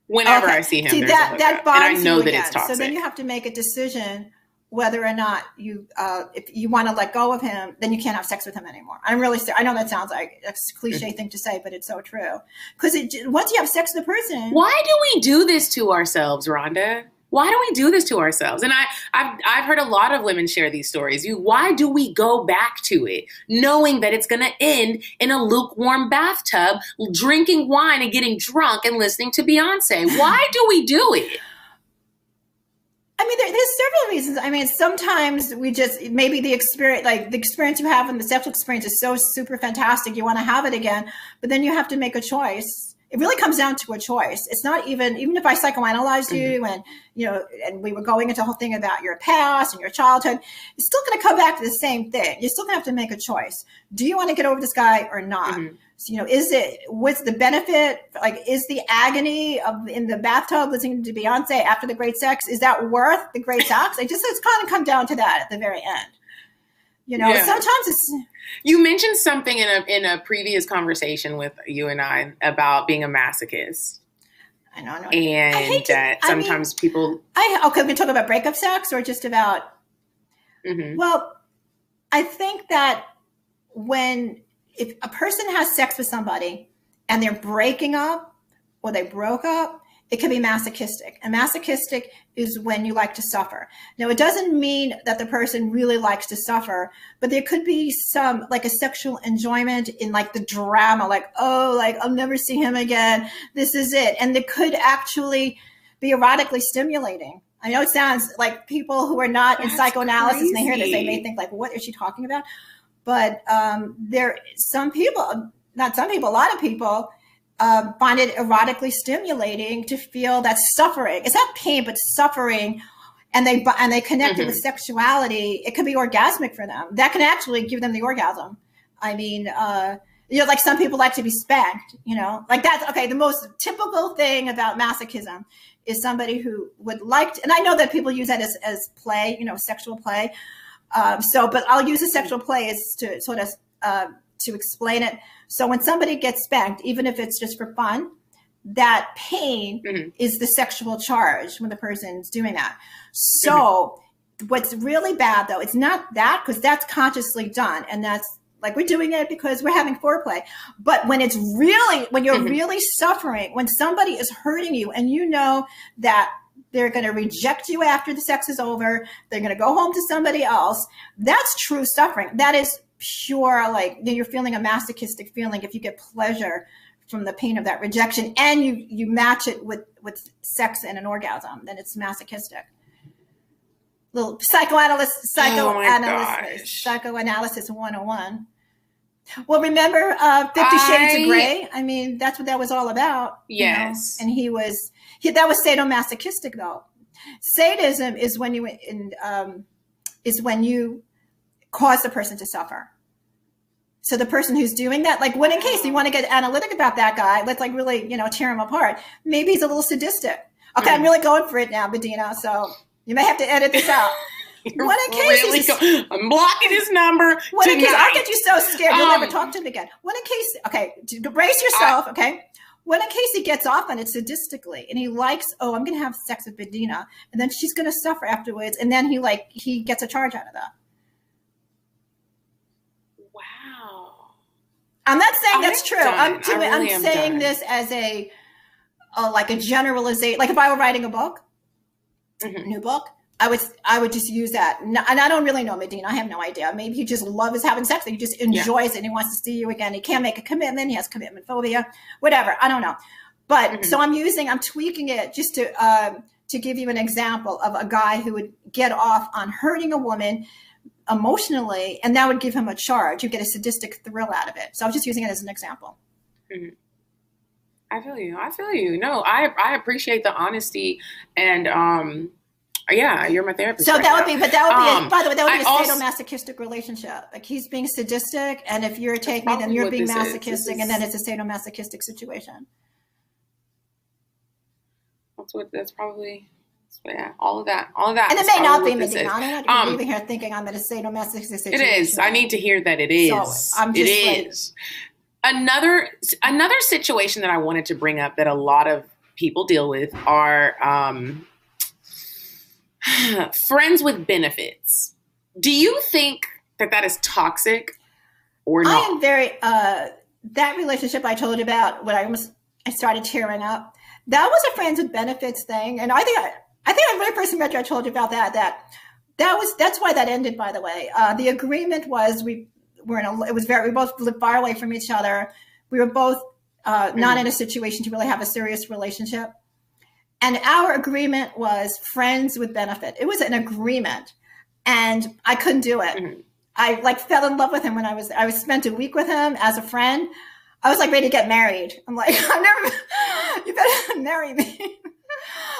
Whenever I see him, there's a hookup, and I know that it's toxic. So then you have to make a decision whether or not if you want to let go of him, then you can't have sex with him anymore. I know that sounds like a cliche thing to say, but it's so true. Because once you have sex with the person, why do we do this to ourselves, Rhonda? Why do we do this to ourselves? And I've heard a lot of women share these stories. Why do we go back to it, knowing that it's going to end in a lukewarm bathtub, drinking wine and getting drunk and listening to Beyonce? Why do we do it? I mean, there's several reasons. I mean, sometimes we just, maybe the experience you have and the sexual experience is so super fantastic, you want to have it again, but then you have to make a choice. It really comes down to a choice. It's not even if I psychoanalyze you and, and we were going into a whole thing about your past and your childhood, it's still going to come back to the same thing. You're still going to have to make a choice. Do you want to get over this guy or not? Mm-hmm. So, what's the benefit? Like, is the agony in the bathtub listening to Beyonce after the great sex, is that worth the great sex? It's kind of come down to that at the very end. Sometimes it's. You mentioned something in a previous conversation with you and I about being a masochist. I know. And that sometimes people. Okay, we can talk about breakup sex or just about. Mm-hmm. Well, I think that if a person has sex with somebody and they're breaking up or they broke up, it can be masochistic. And masochistic is when you like to suffer. Now, it doesn't mean that the person really likes to suffer, but there could be some, like, a sexual enjoyment in, like, the drama, like, I'll never see him again. This is it. And it could actually be erotically stimulating. I know it sounds like people who are not in psychoanalysis and they hear this, they may think, like, what is she talking about? But a lot of people find it erotically stimulating to feel that suffering. It's not pain, but suffering, and they connect it with sexuality. It could be orgasmic for them. That can actually give them the orgasm. I mean, like some people like to be spanked. Like that's okay. The most typical thing about masochism is somebody who would like to, and I know that people use that as play, sexual play. But I'll use a sexual play as to sort of to explain it. So when somebody gets spanked, even if it's just for fun, that pain is the sexual charge when the person's doing that. So what's really bad, though, it's not that, because that's consciously done. And that's like, we're doing it because we're having foreplay. But when you're really suffering, when somebody is hurting you and you know that they're going to reject you after the sex is over, they're going to go home to somebody else, that's true suffering. That is pure, like, you're feeling a masochistic feeling if you get pleasure from the pain of that rejection and you match it with sex and an orgasm, then it's masochistic. Little psychoanalysis 101. Well, remember 50 Shades of Grey? I mean, that's what that was all about. Yes. And that was sadomasochistic, though. Sadism is when you cause the person to suffer. So the person who's doing that, like, when in case you want to get analytic about that guy, let's like really, tear him apart. Maybe he's a little sadistic. Okay, I'm really going for it now, Medinah. So you may have to edit this out. What in case I'm blocking his number. What in case I'll get you so scared you'll never talk to him again. What in case? Okay, brace yourself. Okay. What in case he gets off on it sadistically and he likes, I'm going to have sex with Medinah, and then she's going to suffer afterwards, and then he gets a charge out of that. I'm not saying that's true. I'm saying this as a generalization. Like if I were writing a book, new book, I would just use that. And I don't really know Medinah. I have no idea. Maybe he just loves having sex. He just enjoys it and he wants to see you again. He can't make a commitment. He has commitment phobia, whatever. I don't know. But so I'm tweaking it just to give you an example of a guy who would get off on hurting a woman emotionally, and that would give him a charge. You get a sadistic thrill out of it. So I was just using it as an example. Mm-hmm. I feel you. No, I appreciate the honesty, and yeah, you're my therapist. So right that would now. be, but that would be, by the way, that would be a sadomasochistic relationship. Like he's being sadistic, and if you're taking it, then you're being masochistic, and then it's a sadomasochistic situation. That's probably. Yeah, all of that. And it may not be Medinah. I'm not leaving here thinking I'm in a sadomasochistic situation. It is. I need to hear that it is. So I'm just it is. Another situation that I wanted to bring up that a lot of people deal with are friends with benefits. Do you think that is toxic or not? I am very that relationship I told you about when I started tearing up. That was a friends with benefits thing, and I think the very first met you, I told you about that's why that ended. By the way, the agreement was we both lived far away from each other. We were both not in a situation to really have a serious relationship, and our agreement was friends with benefit. It was an agreement, and I couldn't do it. Mm-hmm. I fell in love with him when I spent a week with him as a friend. I was ready to get married. I'm like, you better marry me.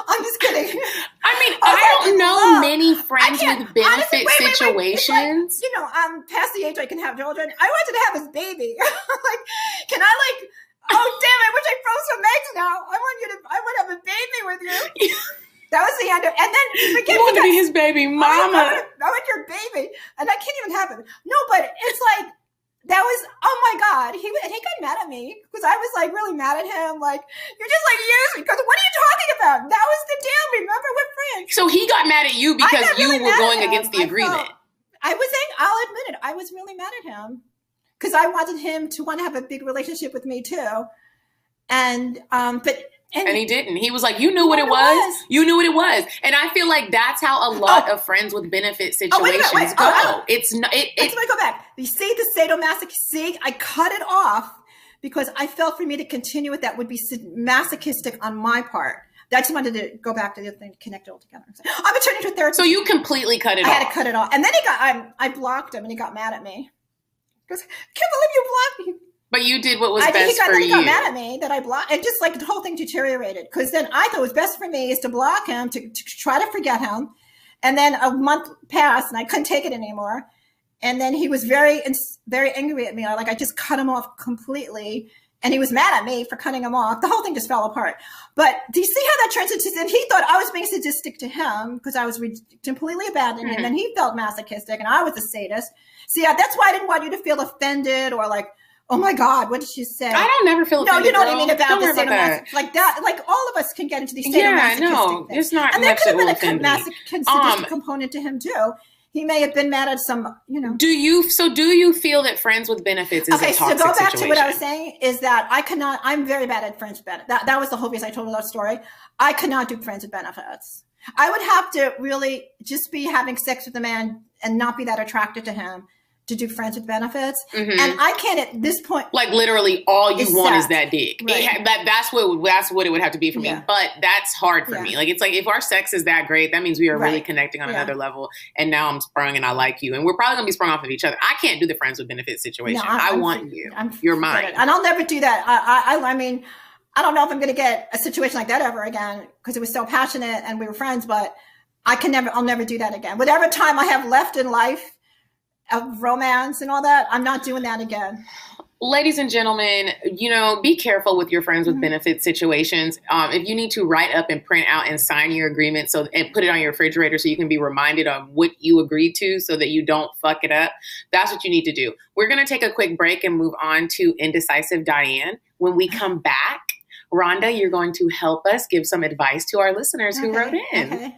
I'm just kidding. I mean, I don't know many friends with benefit situations. Wait. I'm past the age I can have children. I wanted to have his baby. Can I oh damn, I wish I froze some eggs now. I want to have a baby with you. That was the end of, and then you want to be his baby mama. I want your baby. And I can't even have it. No, but it's that was, oh my God. He got mad at me because I was really mad at him. You're just use me. Because what are you talking about? That was the deal. Remember, we're friends. So he got mad at you because you were going against the agreement. I'll admit it. I was really mad at him because I wanted him to want to have a big relationship with me too. And he didn't. He was like, you knew what it was. You knew what it was. And I feel like that's how a lot of friends with benefit situations go. It's not. Let me go back. You see the sadomasochistic. See, I cut it off because I felt for me to continue with that would be masochistic on my part. I just wanted to go back to the other thing, connect it all together. I'm a turning to a therapist. So you completely cut it off. I had to cut it off. And then I blocked him and he got mad at me. He goes, I can't believe you blocked me. But you did what was best for you. He got mad at me that I blocked. And just the whole thing deteriorated. Because then I thought it was best for me is to block him, to try to forget him. And then a month passed and I couldn't take it anymore. And then he was very, very angry at me. I just cut him off completely. And he was mad at me for cutting him off. The whole thing just fell apart. But do you see how that turns into, and he thought I was being sadistic to him because I was completely abandoning him. And he felt masochistic and I was a sadist. See, that's why I didn't want you to feel offended or oh my God, what did she say? I don't never feel offended. No, you know what I mean about the sadomasochistic. That. All of us can get into these sadomasochistic things. It's not. And there could have been a sadistic component to him too. He may have been mad at some, Do you feel that friends with benefits is a toxic situation? Okay, so go back to what I was saying is that I'm very bad at friends with benefits. That was the whole reason I told you that story. I could not do friends with benefits. I would have to really just be having sex with a man and not be that attracted to him to do friends with benefits. Mm-hmm. And I can't at this point. Literally all you want is that dick. Right. That's what it would have to be for me. But that's hard for me. It's if our sex is that great, that means we are really connecting on another level. And now I'm sprung and I like you. And we're probably going to be sprung off of each other. I can't do the friends with benefits situation. No, I want you. You're mine. And I'll never do that. I mean, I don't know if I'm going to get a situation like that ever again because it was so passionate and we were friends, but I'll never do that again. Whatever time I have left in life, of romance and all that, I'm not doing that again. Ladies and gentlemen, be careful with your friends with benefit situations. If you need to write up and print out and sign your agreement and put it on your refrigerator so you can be reminded of what you agreed to so that you don't fuck it up, that's what you need to do. We're going to take a quick break and move on to Indecisive Diane. When we come back, Rhonda, you're going to help us give some advice to our listeners who wrote in. Okay.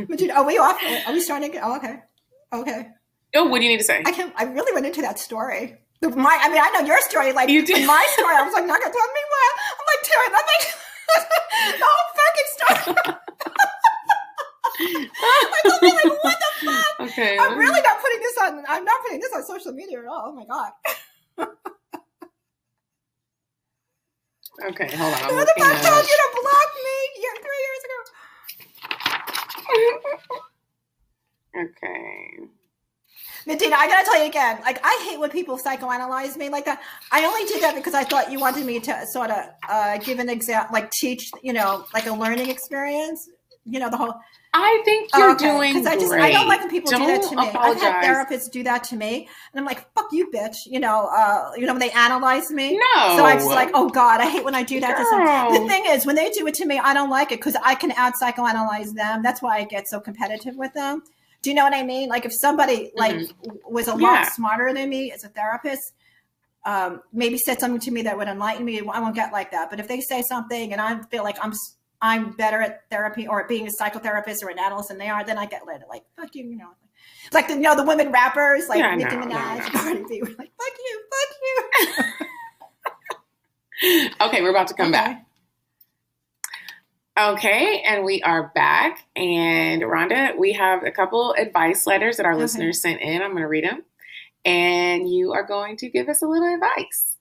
But are we off? Are we starting? Oh, okay. Oh, what do you need to say? I really went into that story. I know your story. You did. In my story, I was not gonna tell me what. I'm Terry, the whole fucking story. What the fuck? Okay. I'm really not putting this on. I'm not putting this on social media at all. Oh my God. Okay, hold on. Who the fuck told you to block me 3 years ago? Okay. Medinah, I gotta tell you again, like, I hate when people psychoanalyze me like that. I only did that because I thought you wanted me to sort of give an example, like teach, like a learning experience, the whole. I think you're doing because great. I don't like when people do that to me. Apologize. I've had therapists do that to me, and I'm like, "Fuck you, bitch!" When they analyze me. No. So I'm just like, "Oh God, I hate when I do that." To someone. The thing is, when they do it to me, I don't like it because I can out psychoanalyze them. That's why I get so competitive with them. Do you know what I mean? Like if somebody was a lot smarter than me as a therapist, maybe said something to me that would enlighten me, I won't get like that. But if they say something and I feel like I'm better at therapy or being a psychotherapist or an analyst than they are, then I get like, fuck you, like the women rappers, like Nicki Minaj, Cardi B, we're like, fuck you. Okay, we're about to come back. Okay, and we are back. And Rhonda, we have a couple advice letters that our listeners sent in. I'm going to read them. And you are going to give us a little advice.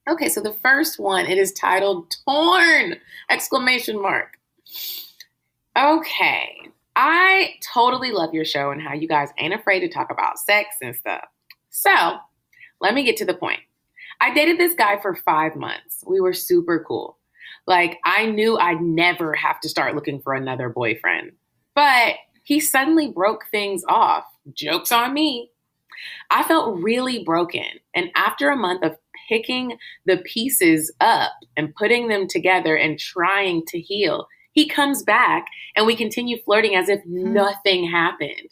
Okay, so the first one, it is titled Torn! ! Okay, I totally love your show and how you guys ain't afraid to talk about sex and stuff. So, let me get to the point. I dated this guy for 5 months. We were super cool. Like, I knew I'd never have to start looking for another boyfriend. But he suddenly broke things off. Joke's on me. I felt really broken. And after a month of picking the pieces up and putting them together and trying to heal, he comes back and we continue flirting as if nothing happened.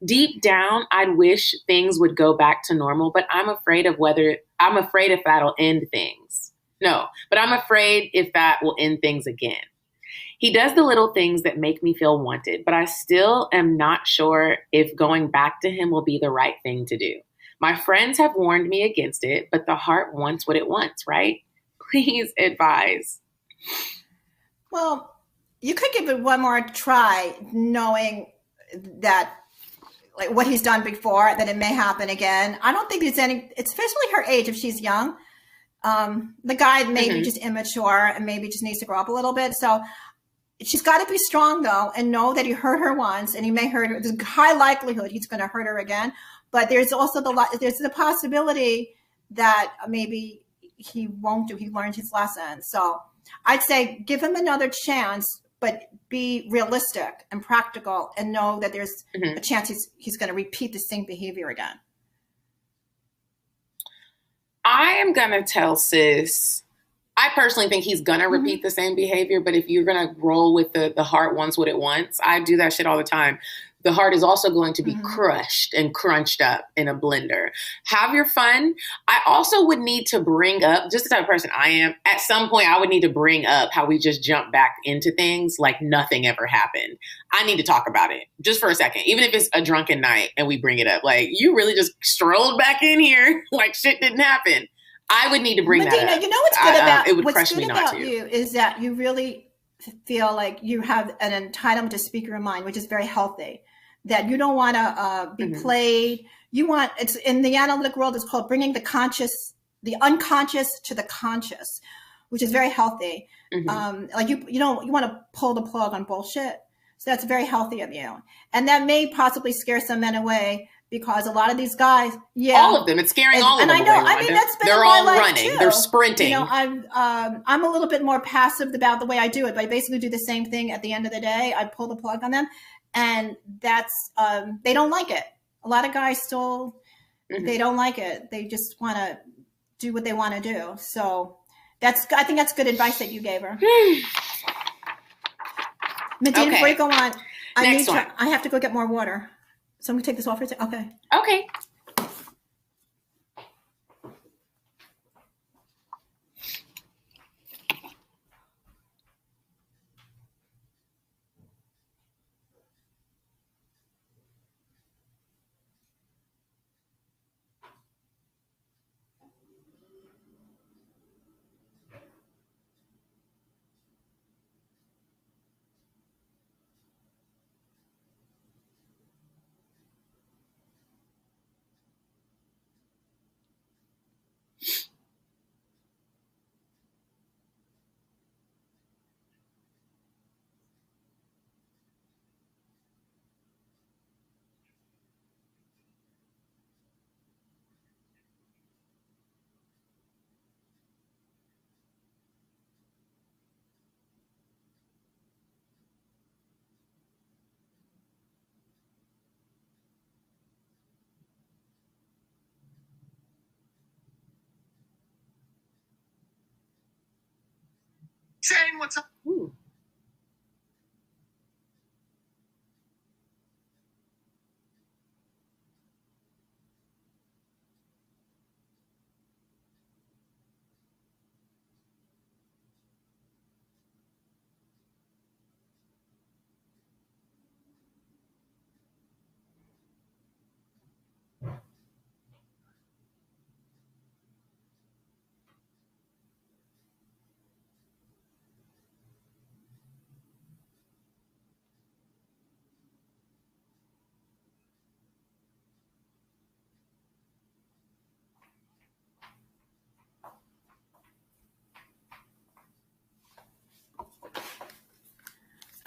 Deep down, I'd wish things would go back to normal, but I'm afraid if that'll end things. No, but I'm afraid if that will end things again. He does the little things that make me feel wanted, but I still am not sure if going back to him will be the right thing to do. My friends have warned me against it, but the heart wants what it wants, right? Please advise. Well, you could give it one more try, knowing that, like what he's done before, that it may happen again. I don't think there's any, especially her age, if she's young. The guy may be just immature and maybe just needs to grow up a little bit. So she's got to be strong, though, and know that he hurt her once and he may hurt her. There's a high likelihood he's going to hurt her again. But there's also the possibility that maybe he won't do. He learned his lesson. So I'd say give him another chance, but be realistic and practical and know that there's a chance he's going to repeat the same behavior again. I am going to tell sis, I personally think he's going to repeat the same behavior, but if you're going to roll with the heart wants what it wants, I do that shit all the time. The heart is also going to be crushed and crunched up in a blender. Have your fun. I also would need to bring up, just the type of person I am, at some point I would need to bring up how we just jump back into things like nothing ever happened. I need to talk about it just for a second, even if it's a drunken night and we bring it up. Like, you really just strolled back in here like shit didn't happen. I would need to bring Medinah, that up. You know what's good about, it would what's crush good me about not to. you is that you really feel like you have an entitlement to speak your mind, which is very healthy. That you don't want to be played. You want, it's in the analytic world, it's called bringing the unconscious to the conscious, which is very healthy. Like you want to pull the plug on bullshit. So that's very healthy of you. And that may possibly scare some men away because a lot of these guys, all of them, it's scaring all of them. And I know, I mean, that's been they're in my all life running, too. They're sprinting. I'm a little bit more passive about the way I do it, but I basically do the same thing at the end of the day. I pull the plug on them. And that's, they don't like it. A lot of guys still, they don't like it. They just want to do what they want to do. So I think that's good advice that you gave her. Medinah, before you go on, I have to go get more water. So I'm going to take this off for a second. Okay. Saying what's up. Ooh.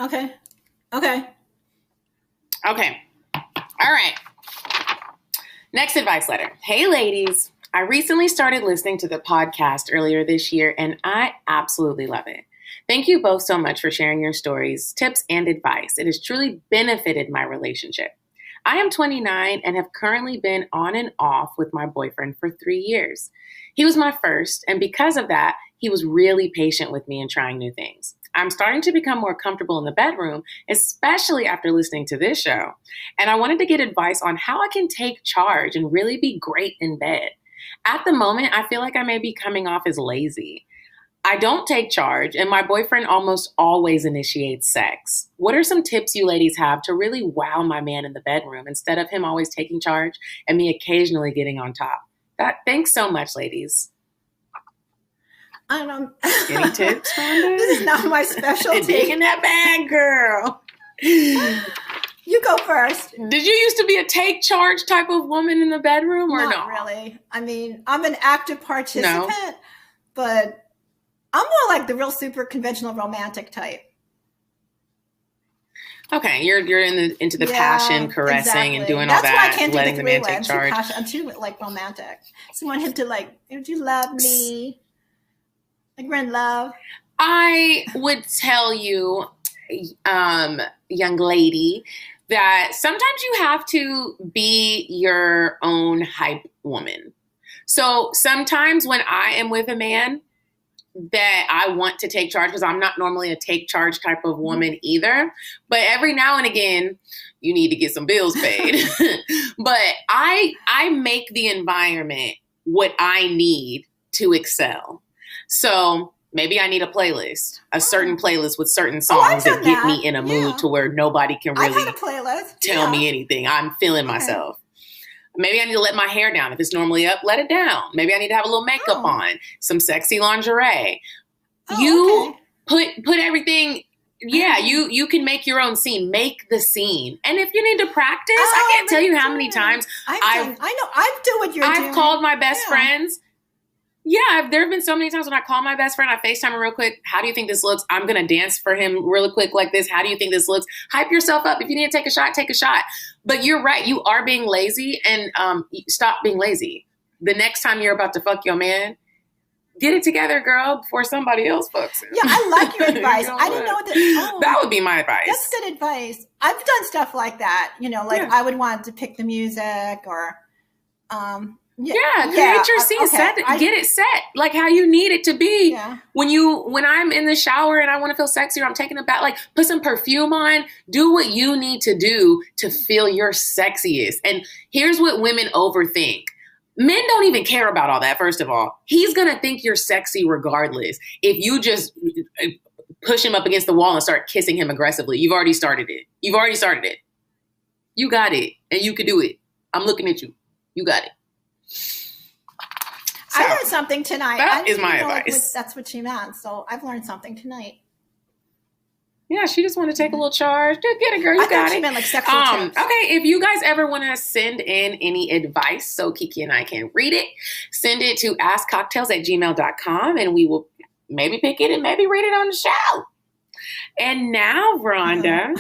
Okay. Okay. Okay. All right. Next advice letter. Hey, ladies. I recently started listening to the podcast earlier this year, and I absolutely love it. Thank you both so much for sharing your stories, tips, and advice. It has truly benefited my relationship. I am 29 and have currently been on and off with my boyfriend for 3 years. He was my first, and because of that, he was really patient with me in trying new things. I'm starting to become more comfortable in the bedroom, especially after listening to this show. And I wanted to get advice on how I can take charge and really be great in bed. At the moment, I feel like I may be coming off as lazy. I don't take charge, and my boyfriend almost always initiates sex. What are some tips you ladies have to really wow my man in the bedroom instead of him always taking charge and me occasionally getting on top? Thanks so much, ladies. I don't. Any tips, Rhonda? This is not my specialty. Digging that bag, girl. You go first. Did you used to be a take charge type of woman in the bedroom or Not really. I mean, I'm an active participant, but I'm more like the real super conventional romantic type. Okay, you're into the passion, caressing, exactly. and doing That's all that, why I can't letting do the the man three-way. take charge. I'm too like romantic. So I want him to like, would you love me? Like we're in love. I would tell you, young lady, that sometimes you have to be your own hype woman. So sometimes when I am with a man that I want to take charge, because I'm not normally a take charge type of woman either, but every now and again, you need to get some bills paid. But I make the environment what I need to excel. So maybe I need a playlist, a certain playlist with certain songs that get me in a mood to where nobody can really tell me anything. I'm feeling myself. Maybe I need to let my hair down. If it's normally up, let it down. Maybe I need to have a little makeup on, some sexy lingerie. Put everything. Yeah, you can make your own scene. Make the scene. And if you need to practice, I can't tell you how many times I do what you're doing. I've called my best friends. Yeah, there have been so many times when I call my best friend, I FaceTime her real quick. How do you think this looks? I'm going to dance for him really quick like this. How do you think this looks? Hype yourself up. If you need to take a shot, take a shot. But you're right. You are being lazy, and stop being lazy. The next time you're about to fuck your man, get it together, girl, before somebody else fucks him. Yeah, I like your advice. I didn't know that. That would be my advice. That's good advice. I've done stuff like that. I would want to pick the music or create your scene. Okay. Get it set like how you need it to be. Yeah. When I'm in the shower and I want to feel sexy or I'm taking a bath, like put some perfume on, do what you need to do to feel your sexiest. And here's what women overthink. Men don't even care about all that, first of all. He's going to think you're sexy regardless. If you just push him up against the wall and start kissing him aggressively, you've already started it. You got it. And you can do it. I'm looking at you. You got it. So, I learned something tonight. That is my advice. That's what she meant. So I've learned something tonight. Yeah, she just wanted to take a little charge. Just get it, girl. You got it. She meant like sexual tips. Okay, if you guys ever want to send in any advice so Kiki and I can read it, send it to askcocktails@gmail.com and we will maybe pick it and maybe read it on the show. And now, Rhonda,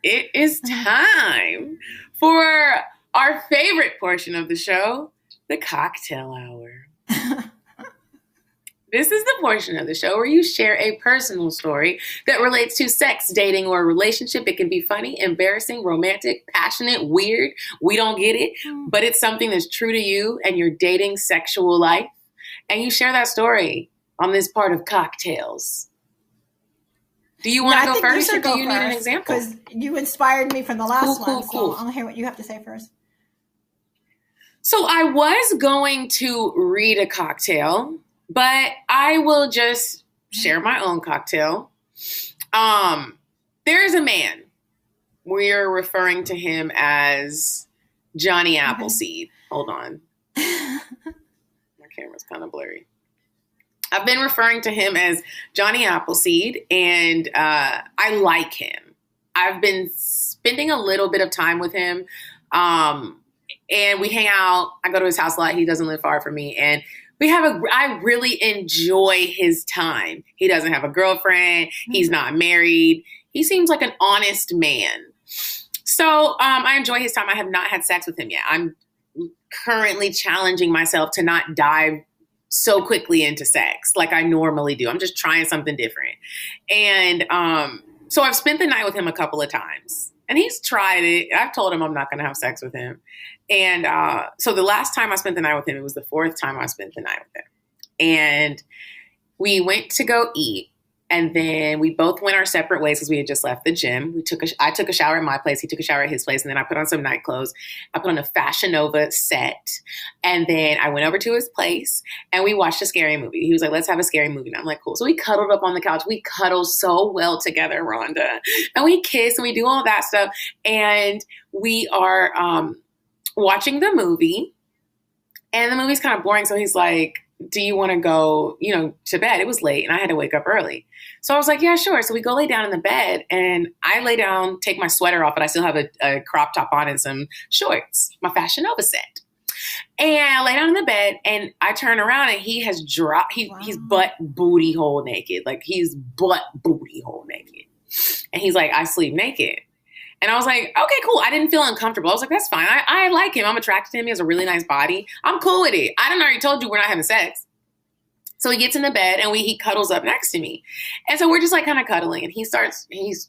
it is time for our favorite portion of the show, the cocktail hour. This is the portion of the show where you share a personal story that relates to sex, dating, or a relationship. It can be funny, embarrassing, romantic, passionate, weird. We don't get it, but it's something that's true to you and your dating sexual life. And you share that story on this part of CockTales. Do you want to go first, or do you need an first, example? Because you inspired me from the last one. Cool. So I'll hear what you have to say first. So I was going to read a cocktail, but I will just share my own cocktail. There is a man. We're referring to him as Johnny Appleseed. Hold on. My camera's kind of blurry. I've been referring to him as Johnny Appleseed, and I like him. I've been spending a little bit of time with him, and we hang out. I go to his house a lot. He doesn't live far from me, and I really enjoy his time. He doesn't have a girlfriend. He's not married. He seems like an honest man. So I enjoy his time. I have not had sex with him yet. I'm currently challenging myself to not dive so quickly into sex like I normally do. I'm just trying something different. And so I've spent the night with him a couple of times. And he's tried it. I've told him I'm not going to have sex with him. And so the last time I spent the night with him, it was the fourth time I spent the night with him. And we went to go eat. And then we both went our separate ways because we had just left the gym. I took a shower at my place. He took a shower at his place. And then I put on some night clothes. I put on a Fashion Nova set. And then I went over to his place and we watched a scary movie. He was like, let's have a scary movie. And I'm like, cool. So we cuddled up on the couch. We cuddled so well together, Rhonda. And we kiss and we do all that stuff. And we are watching the movie. And the movie's kind of boring. So he's like, do you want to go, to bed? It was late and I had to wake up early. So I was like, yeah, sure. So we go lay down in the bed and I lay down, take my sweater off, but I still have a crop top on and some shorts, my Fashion Nova set. And I lay down in the bed and I turn around and he has dropped, he's butt booty hole naked. Like he's butt booty hole naked. And he's like, I sleep naked. And I was like, okay, cool. I didn't feel uncomfortable. I was like, that's fine. I like him. I'm attracted to him. He has a really nice body. I'm cool with it. I done already told you we're not having sex. So he gets in the bed and he cuddles up next to me. And so we're just like kind of cuddling and he's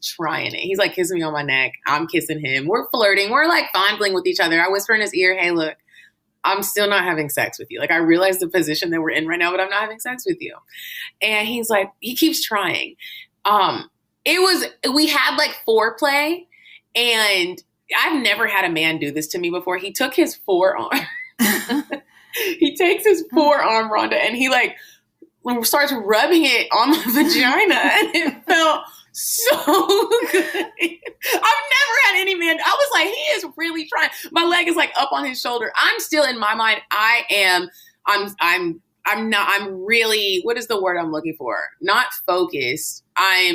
trying it. He's like kissing me on my neck. I'm kissing him. We're flirting. We're like fondling with each other. I whisper in his ear, hey, look, I'm still not having sex with you. Like I realize the position that we're in right now, but I'm not having sex with you. And he's like, he keeps trying. We had like foreplay. And I've never had a man do this to me before. He took his forearm. He takes his forearm, Rhonda, and he like starts rubbing it on my vagina. And it felt so good. I've never had any man. I was like, he is really trying. My leg is like up on his shoulder. I'm still in my mind. I'm really, what is the word I'm looking for? Not focused. I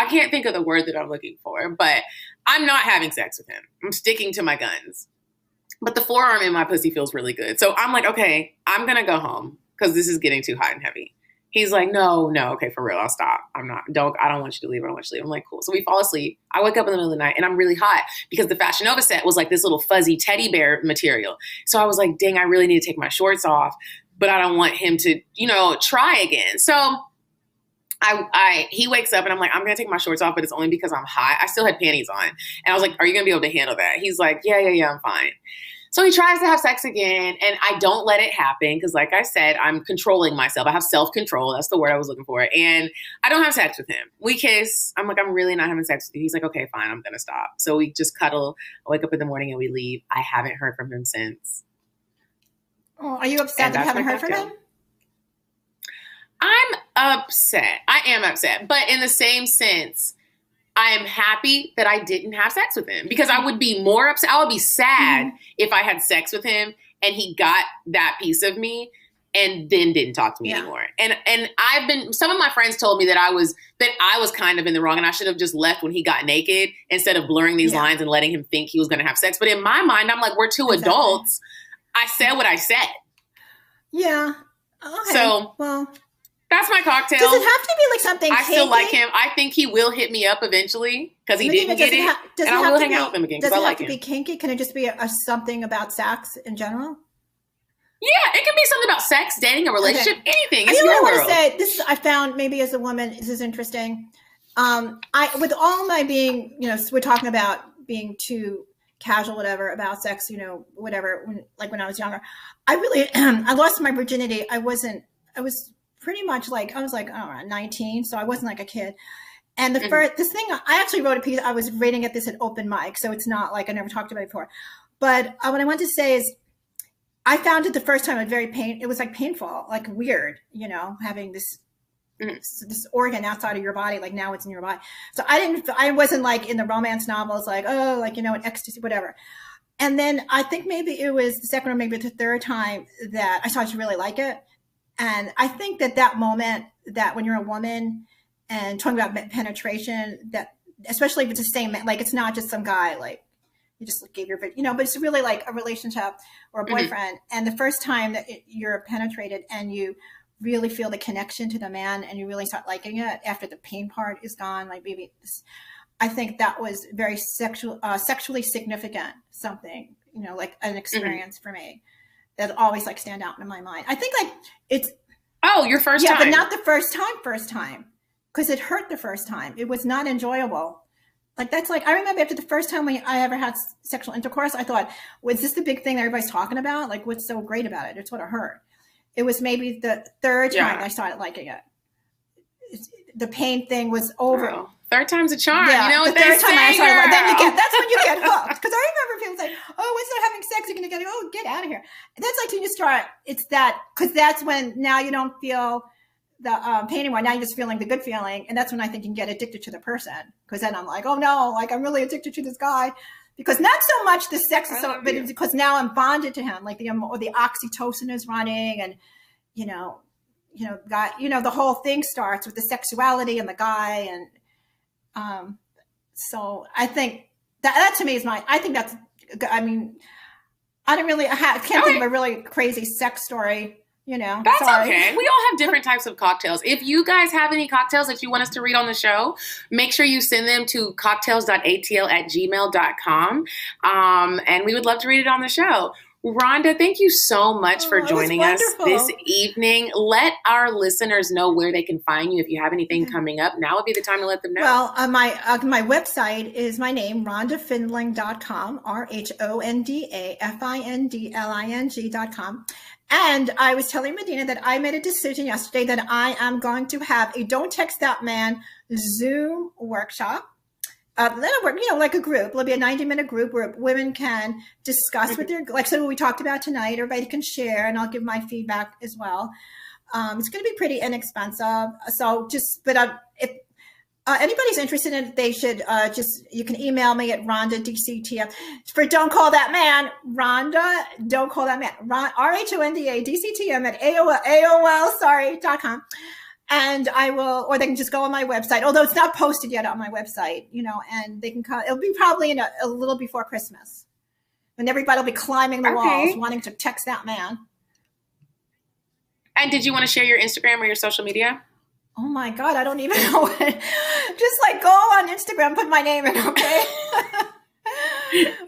can't think of the word that I'm looking for, but I'm not having sex with him. I'm sticking to my guns. But the forearm in my pussy feels really good. So I'm like, okay, I'm going to go home because this is getting too hot and heavy. He's like, no, okay, for real, I'll stop. I don't want you to leave. I don't want you to leave. I'm like, cool. So we fall asleep. I wake up in the middle of the night and I'm really hot because the Fashion Nova set was like this little fuzzy teddy bear material. So I was like, dang, I really need to take my shorts off, but I don't want him to, try again. So he wakes up and I'm like, I'm going to take my shorts off, but it's only because I'm hot. I still had panties on. And I was like, are you going to be able to handle that? He's like, yeah, I'm fine. So he tries to have sex again and I don't let it happen because like I said, I'm controlling myself. I have self-control. That's the word I was looking for. And I don't have sex with him. We kiss. I'm like, I'm really not having sex with you. He's like, okay, fine. I'm going to stop. So we just cuddle. I wake up in the morning and we leave. I haven't heard from him since. Oh, are you upset that you haven't heard from him? I'm upset. I am upset. But in the same sense, I am happy that I didn't have sex with him because I would be more upset. I would be sad if I had sex with him and he got that piece of me and then didn't talk to me anymore. And some of my friends told me that I was kind of in the wrong and I should have just left when he got naked instead of blurring these lines and letting him think he was going to have sex. But in my mind, I'm like, we're two adults. I said what I said. Yeah. Okay. So, well, that's my cocktail. Does it have to be like something I still like him. I think he will hit me up eventually because he didn't get it. And I will hang out with him again because I like him. Does it have to be kinky? Can it just be something about sex in general? Yeah, it can be something about sex, dating, a relationship, anything. It's your world. I want to say this. I found maybe as a woman, this is interesting. With all my being, we're talking about being too casual, whatever, about sex, whatever. When I was younger, I really, I lost my virginity. I was pretty much like, I was like, I don't know, 19. So I wasn't like a kid. And the first, this thing, I actually wrote a piece. I was reading at this at open mic. So it's not like I never talked about it before. But what I want to say is I found it the first time it was like painful, like weird, having this organ outside of your body, like now it's in your body. So I wasn't like in the romance novels, like, oh, like, in ecstasy, whatever. And then I think maybe it was the second or maybe the third time that I started to really like it. And I think that moment, that when you're a woman and talking about penetration, that especially if it's the same, like it's not just some guy, like you just gave your, but it's really like a relationship or a boyfriend. And the first time that you're penetrated and you really feel the connection to the man and you really start liking it after the pain part is gone, like maybe I think that was very sexually significant, something, like an experience for me that always like stand out in my mind. I think like it's, your first time. Yeah, but not the first time, because it hurt the first time. It was not enjoyable. Like that's like, I remember after the first time when I ever had sexual intercourse, I thought, was this the big thing that everybody's talking about? Like what's so great about it? It's what it hurt. It was maybe the third time I started liking it. The pain thing was over. Oh, third time's a charm. Yeah, you know what the third time I started, then that's when you get hooked. Because I remember people saying, "Oh, once they're having sex, you're gonna get out of here." And that's like when you start. It's that because that's when now you don't feel the pain anymore. Now you're just feeling the good feeling, and that's when I think you can get addicted to the person. Because then I'm like, "Oh no, like I'm really addicted to this guy." Because not so much the sex, but it's because now I'm bonded to him. Like the oxytocin is running, and the whole thing starts with the sexuality and the guy, and so I think that to me is I think that's. I mean, I can't think of a really crazy sex story. That's okay. We all have different types of cocktails. If you guys have any cocktails that you want us to read on the show, make sure you send them to cocktails.atl@gmail.com. And we would love to read it on the show. Rhonda, thank you so much for joining us this evening. Let our listeners know where they can find you. If you have anything coming up, now would be the time to let them know. Well, my website is my name, RhondaFindling.com, RHONDAFINDLING.com. And I was telling Medinah that I made a decision yesterday that I am going to have a Don't Text That Man Zoom workshop. Like a group. It'll be a 90-minute group where women can discuss what they're like. So what we talked about tonight, everybody can share, and I'll give my feedback as well. It's going to be pretty inexpensive. So if anybody's interested in it, they should you can email me at Rhonda DCTM for Don't Call That Man. Rhonda, Don't Call That Man. RHONDA DCTM at AOL.com. And I will, or they can just go on my website, although it's not posted yet on my website, and they can call. It'll be probably in a little before Christmas, when everybody will be climbing the walls wanting to text that man. And did you want to share your Instagram or your social media? Oh my God, I don't even know it. Just like go on Instagram, put my name in, okay?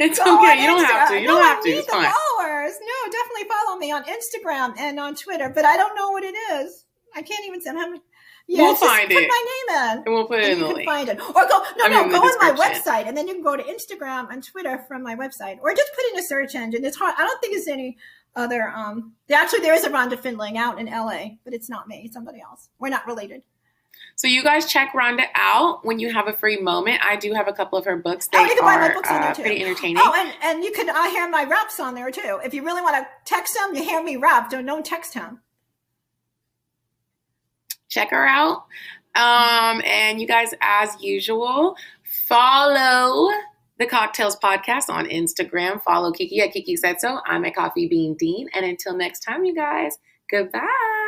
It's okay. You don't have to. You don't have to. It's fine. Followers. No, definitely follow me on Instagram and on Twitter, but I don't know what it is. I can't even send him. Yeah, we'll find it. Put my name in. And we'll put it in the link. You can find it. Or go on my website, and then you can go to Instagram and Twitter from my website. Or just put in a search engine. It's hard. I don't think there's any other. Actually, there is a Rhonda Findling out in LA, but it's not me. It's somebody else. We're not related. So you guys check Rhonda out when you have a free moment. I do have a couple of her books. They you can buy my books on there too. Pretty entertaining. Oh, and you can hear my raps on there too. If you really want to text him, you hear me rap. Don't text him. Check her out. And you guys, as usual, follow the CockTales podcast on Instagram. Follow Kiki at Kiki Said So. I'm at Coffee Bean Dean. And until next time, you guys, goodbye.